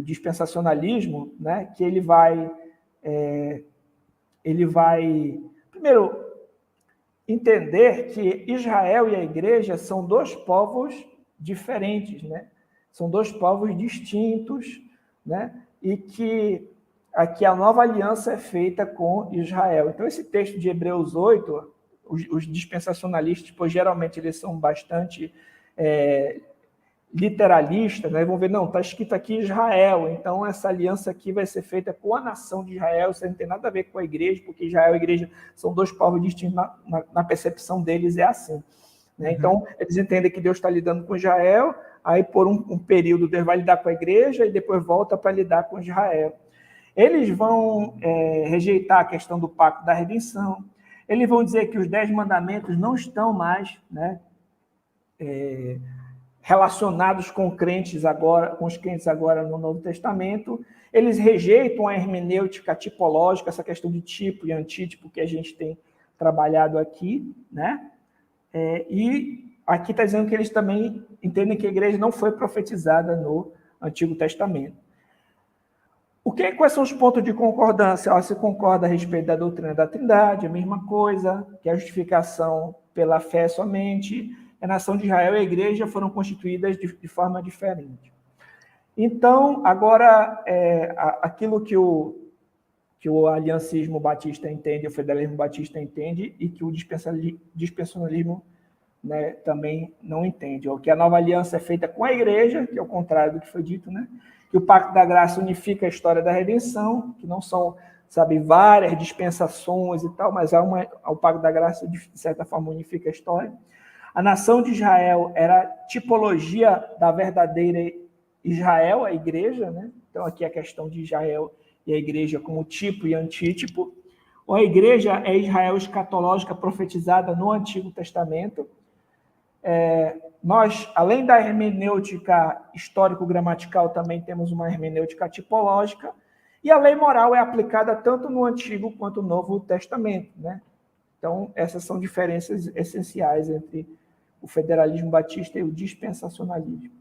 dispensacionalismo, né, que ele vai primeiro entender que Israel e a igreja são dois povos diferentes, né? São dois povos distintos, né? E que aqui a nova aliança é feita com Israel. Então, esse texto de Hebreus 8, os dispensacionalistas, pois geralmente eles são bastante literalistas, né? Vão ver, não, está escrito aqui Israel, então essa aliança aqui vai ser feita com a nação de Israel, isso não tem nada a ver com a igreja, porque Israel e a igreja são dois povos distintos, na percepção deles é assim. Né? Uhum. Então, eles entendem que Deus está lidando com Israel, aí por um período Deus vai lidar com a igreja e depois volta para lidar com Israel. Eles vão rejeitar a questão do pacto da redenção, eles vão dizer que os 10 mandamentos não estão mais, né, relacionados com os crentes agora no Novo Testamento. Eles rejeitam a hermenêutica tipológica, essa questão de tipo e antítipo que a gente tem trabalhado aqui, né? E aqui está dizendo que eles também entendem que a igreja não foi profetizada no Antigo Testamento. Quais são os pontos de concordância? Você concorda a respeito da doutrina da Trindade, a mesma coisa, que a justificação pela fé somente, a nação de Israel e a igreja foram constituídas de forma diferente. Então, agora, aquilo que o aliancismo batista entende, o federalismo batista entende, e que o dispensacionalismo, né, também não entende. Que a nova aliança é feita com a igreja, que é o contrário do que foi dito, né? Que o pacto da graça unifica a história da redenção, que não são, sabe, várias dispensações e tal, mas o pacto da graça, de certa forma, unifica a história. A nação de Israel era a tipologia da verdadeira Israel, a igreja, né? Então, aqui a questão de Israel e a igreja como tipo e antítipo. A igreja é Israel escatológica profetizada no Antigo Testamento. Nós, além da hermenêutica histórico-gramatical, também temos uma hermenêutica tipológica, e a lei moral é aplicada tanto no Antigo quanto no Novo Testamento, né? Então, essas são diferenças essenciais entre o federalismo batista e o dispensacionalismo.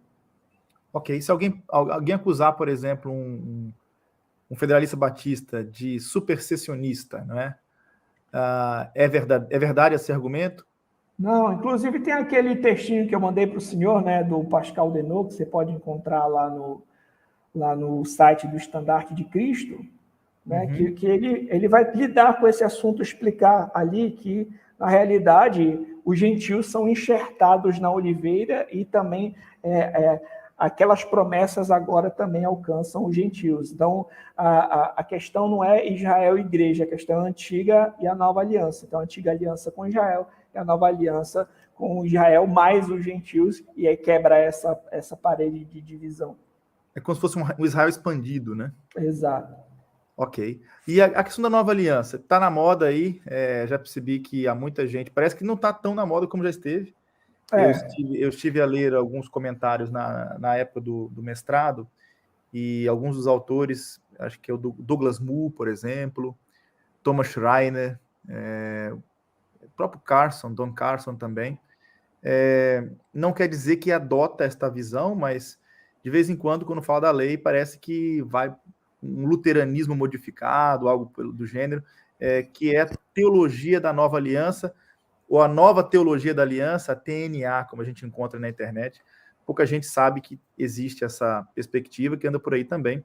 Ok, se alguém acusar, por exemplo, um federalista batista de supersessionista, não é? É verdade esse argumento? Não, inclusive tem aquele textinho que eu mandei para o senhor, né, do Pascal Denot, que você pode encontrar lá no site do Estandarte de Cristo, né, que ele vai lidar com esse assunto, explicar ali que, na realidade, os gentios são enxertados na oliveira e também aquelas promessas agora também alcançam os gentios. Então, a questão não é Israel e igreja, a questão é a antiga e a nova aliança. Então, a antiga aliança com Israel e a nova aliança com Israel mais os gentios, e aí quebra essa parede de divisão. É como se fosse um Israel expandido, né? Exato. Ok. E a questão da nova aliança, está na moda aí, já percebi que há muita gente, parece que não está tão na moda como já esteve. Eu estive a ler alguns comentários na época do mestrado, e alguns dos autores, acho que é o Douglas Moo, por exemplo, Thomas Schreiner, o próprio Don Carson também, não quer dizer que adota esta visão, mas de vez em quando, quando fala da lei, parece que vai um luteranismo modificado, algo do gênero, que é a teologia da nova aliança, ou a nova teologia da aliança, a TNA, como a gente encontra na internet. Pouca gente sabe que existe essa perspectiva que anda por aí também.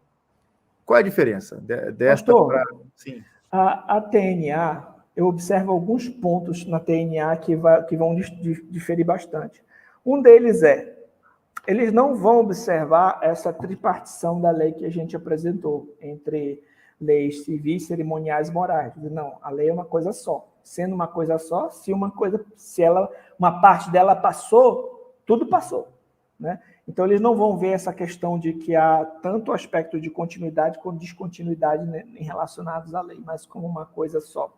Qual é a diferença desta para... Sim. A TNA, eu observo alguns pontos na TNA que vão diferir bastante. Um deles eles não vão observar essa tripartição da lei que a gente apresentou, entre leis civis, cerimoniais e morais. Não, a lei é uma coisa só. Sendo uma coisa só, se uma parte dela passou, tudo passou, né? Então, eles não vão ver essa questão de que há tanto aspecto de continuidade quanto descontinuidade, né, relacionados à lei, mas como uma coisa só.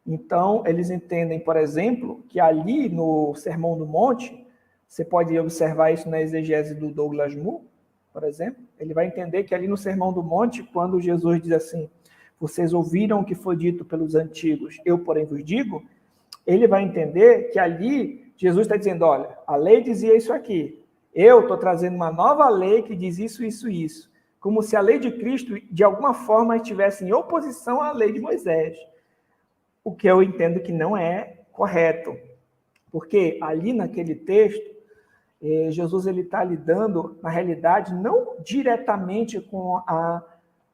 Então, eles entendem, por exemplo, que ali no Sermão do Monte, você pode observar isso na exegese do Douglas Moo, por exemplo, ele vai entender que ali no Sermão do Monte, quando Jesus diz assim, vocês ouviram o que foi dito pelos antigos, eu, porém, vos digo, ele vai entender que ali Jesus está dizendo, olha, a lei dizia isso aqui, eu estou trazendo uma nova lei que diz isso, isso, isso, como se a lei de Cristo, de alguma forma, estivesse em oposição à lei de Moisés, o que eu entendo que não é correto, porque ali naquele texto, Jesus está lidando, na realidade, não diretamente com a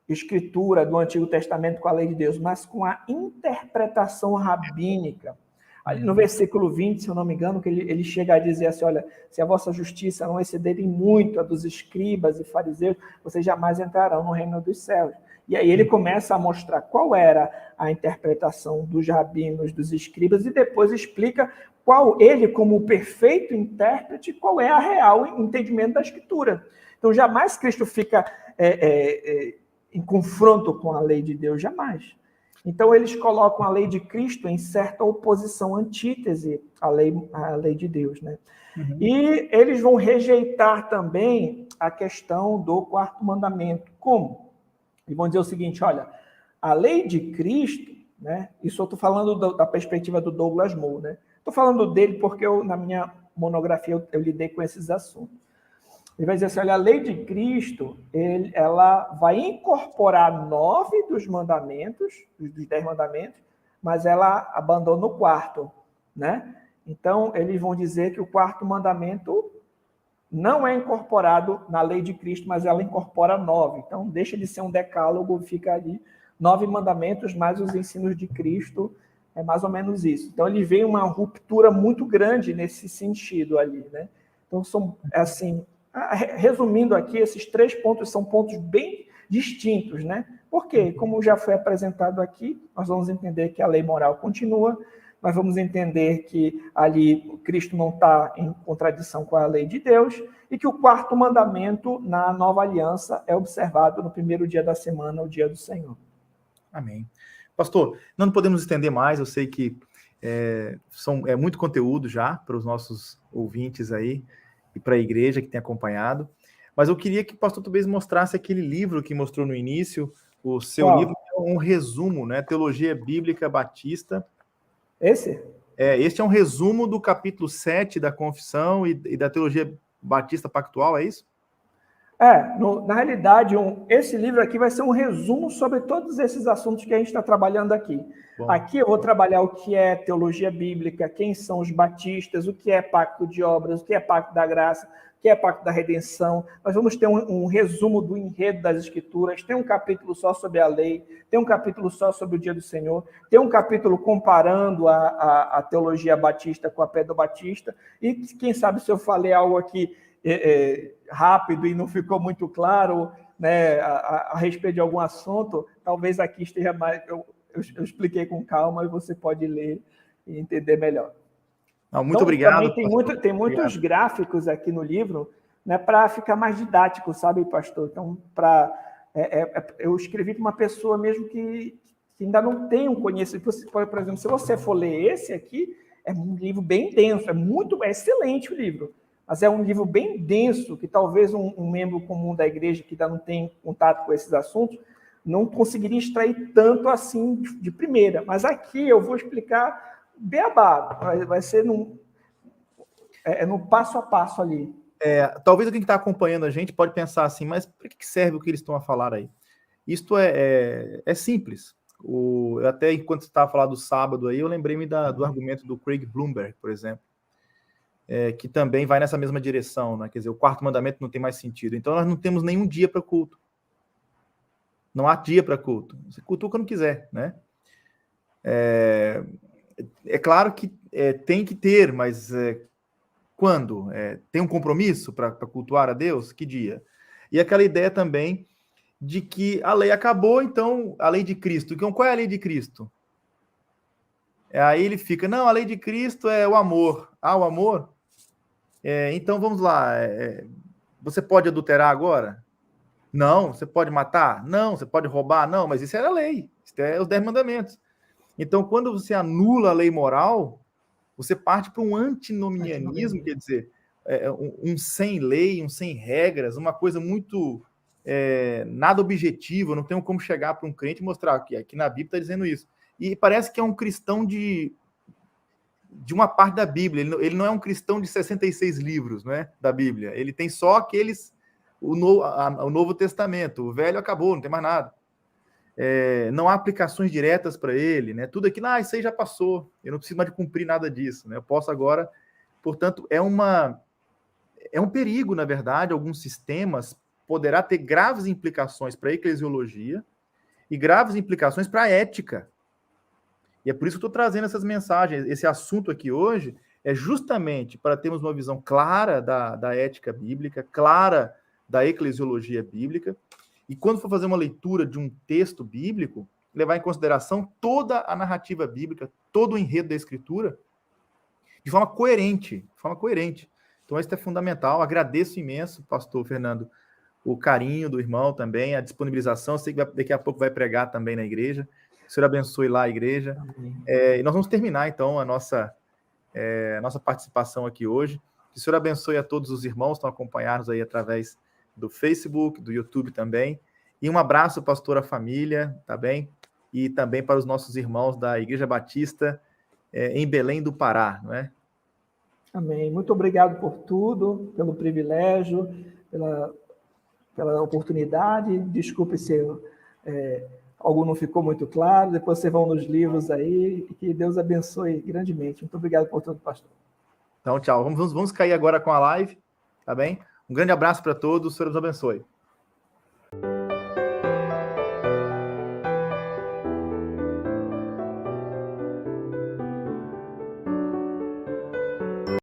escritura do Antigo Testamento, com a lei de Deus, mas com a interpretação rabínica. Ali no versículo 20, se eu não me engano, que ele chega a dizer assim, olha, se a vossa justiça não excederem muito a dos escribas e fariseus, vocês jamais entrarão no reino dos céus. E aí ele começa a mostrar qual era a interpretação dos rabinos, dos escribas, e depois explica qual ele, como perfeito intérprete, qual é a real entendimento da Escritura. Então, jamais Cristo fica em confronto com a lei de Deus, jamais. Então, eles colocam a lei de Cristo em certa oposição, antítese à lei de Deus, né? Uhum. E eles vão rejeitar também a questão do quarto mandamento. Como? Eles vão dizer o seguinte, olha, a lei de Cristo, né? Isso eu estou falando da perspectiva do Douglas Moo, né? Estou falando dele porque eu, na minha monografia eu lidei com esses assuntos. Ele vai dizer assim, olha, a lei de Cristo, ela vai incorporar 9 dos mandamentos, dos 10 mandamentos, mas ela abandona o quarto, né? Então, eles vão dizer que o quarto mandamento não é incorporado na lei de Cristo, mas ela incorpora 9. Então, deixa de ser um decálogo, fica ali 9 mandamentos, mais os ensinos de Cristo, é mais ou menos isso. Então, ele vê uma ruptura muito grande nesse sentido ali, né? Então, são, assim, resumindo aqui, esses 3 pontos são pontos bem distintos, né? Porque, como já foi apresentado aqui, nós vamos entender que a lei moral continua, nós vamos entender que ali Cristo não está em contradição com a lei de Deus e que o quarto mandamento na nova aliança é observado no primeiro dia da semana, o dia do Senhor. Amém. Pastor, não podemos estender mais, eu sei que é muito conteúdo já para os nossos ouvintes aí e para a igreja que tem acompanhado, mas eu queria que o pastor talvez mostrasse aquele livro que mostrou no início, o seu livro, é um resumo, né? Teologia Bíblica Batista. Esse? Este é um resumo do capítulo 7 da Confissão e da Teologia Batista Pactual, é isso? Na realidade, esse livro aqui vai ser um resumo sobre todos esses assuntos que a gente está trabalhando aqui. Bom. Aqui eu vou trabalhar o que é teologia bíblica, quem são os batistas, o que é pacto de obras, o que é pacto da graça, o que é pacto da redenção. Nós vamos ter um resumo do enredo das Escrituras, tem um capítulo só sobre a lei, tem um capítulo só sobre o dia do Senhor, tem um capítulo comparando a teologia batista com a pedobatista, e quem sabe se eu falei algo aqui rápido e não ficou muito claro, né, a respeito de algum assunto, talvez aqui esteja mais... Eu expliquei com calma e você pode ler e entender melhor. Não, muito obrigado. Também tem muitos gráficos aqui no livro, né, para ficar mais didático, sabe, pastor? Então, eu escrevi para uma pessoa mesmo que ainda não tem um conhecimento. Por exemplo, se você for ler esse aqui, é um livro bem denso, é excelente o livro, mas é um livro bem denso, que talvez um membro comum da igreja que ainda não tem contato com esses assuntos não conseguiria extrair tanto assim de primeira. Mas aqui eu vou explicar beabá, vai ser no passo a passo ali. Talvez quem está acompanhando a gente pode pensar assim, mas para que serve o que eles estão a falar aí? Isto é simples. Até enquanto você estava falando do sábado aí, eu lembrei-me do argumento do Craig Blomberg, por exemplo, que também vai nessa mesma direção, né? Quer dizer, o quarto mandamento não tem mais sentido. Então, nós não temos nenhum dia para culto. Não há dia para culto. Você cultua quando quiser, né? É claro que tem que ter, mas quando? Tem um compromisso para cultuar a Deus? Que dia? E aquela ideia também de que a lei acabou, então, a lei de Cristo. Então, qual é a lei de Cristo? Aí ele fica, não, a lei de Cristo é o amor. O amor? Então, vamos lá. Você pode adulterar agora? Não. Você pode matar? Não. Você pode roubar? Não. Mas isso era a lei. Isso é os 10 mandamentos. Então, quando você anula a lei moral, você parte para um antinomianismo, quer dizer, um sem lei, um sem regras, uma coisa muito nada objetivo. Eu não tenho como chegar para um crente e mostrar que aqui na Bíblia está dizendo isso. E parece que é um cristão de uma parte da Bíblia. Ele não é um cristão de 66 livros, né, da Bíblia. Ele tem só aqueles... O Novo Testamento. O Velho acabou, não tem mais nada. Não há aplicações diretas para ele, né? Tudo aquilo, isso aí já passou. Eu não preciso mais de cumprir nada disso, né? Eu posso agora... Portanto, é um perigo, na verdade. Alguns sistemas poderá ter graves implicações para a eclesiologia e graves implicações para a ética. E é por isso que eu estou trazendo essas mensagens. Esse assunto aqui hoje é justamente para termos uma visão clara da ética bíblica, clara da eclesiologia bíblica, e quando for fazer uma leitura de um texto bíblico, levar em consideração toda a narrativa bíblica, todo o enredo da Escritura, de forma coerente. Então, isso é fundamental. Agradeço imenso, pastor Fernando, o carinho do irmão também, a disponibilização. Eu sei que daqui a pouco vai pregar também na igreja. Que o Senhor abençoe lá a igreja. E nós vamos terminar, então, a nossa participação aqui hoje. Que o Senhor abençoe a todos os irmãos que estão acompanhados aí através do Facebook, do YouTube também. E um abraço, pastor, à família, tá bem? E também para os nossos irmãos da Igreja Batista em Belém do Pará, não é? Amém. Muito obrigado por tudo, pelo privilégio, pela oportunidade. Desculpe se algo não ficou muito claro. Depois vocês vão nos livros aí. E que Deus abençoe grandemente. Muito obrigado por tudo, pastor. Então, tchau. Vamos cair agora com a live, tá bem? Um grande abraço para todos. O Senhor nos abençoe.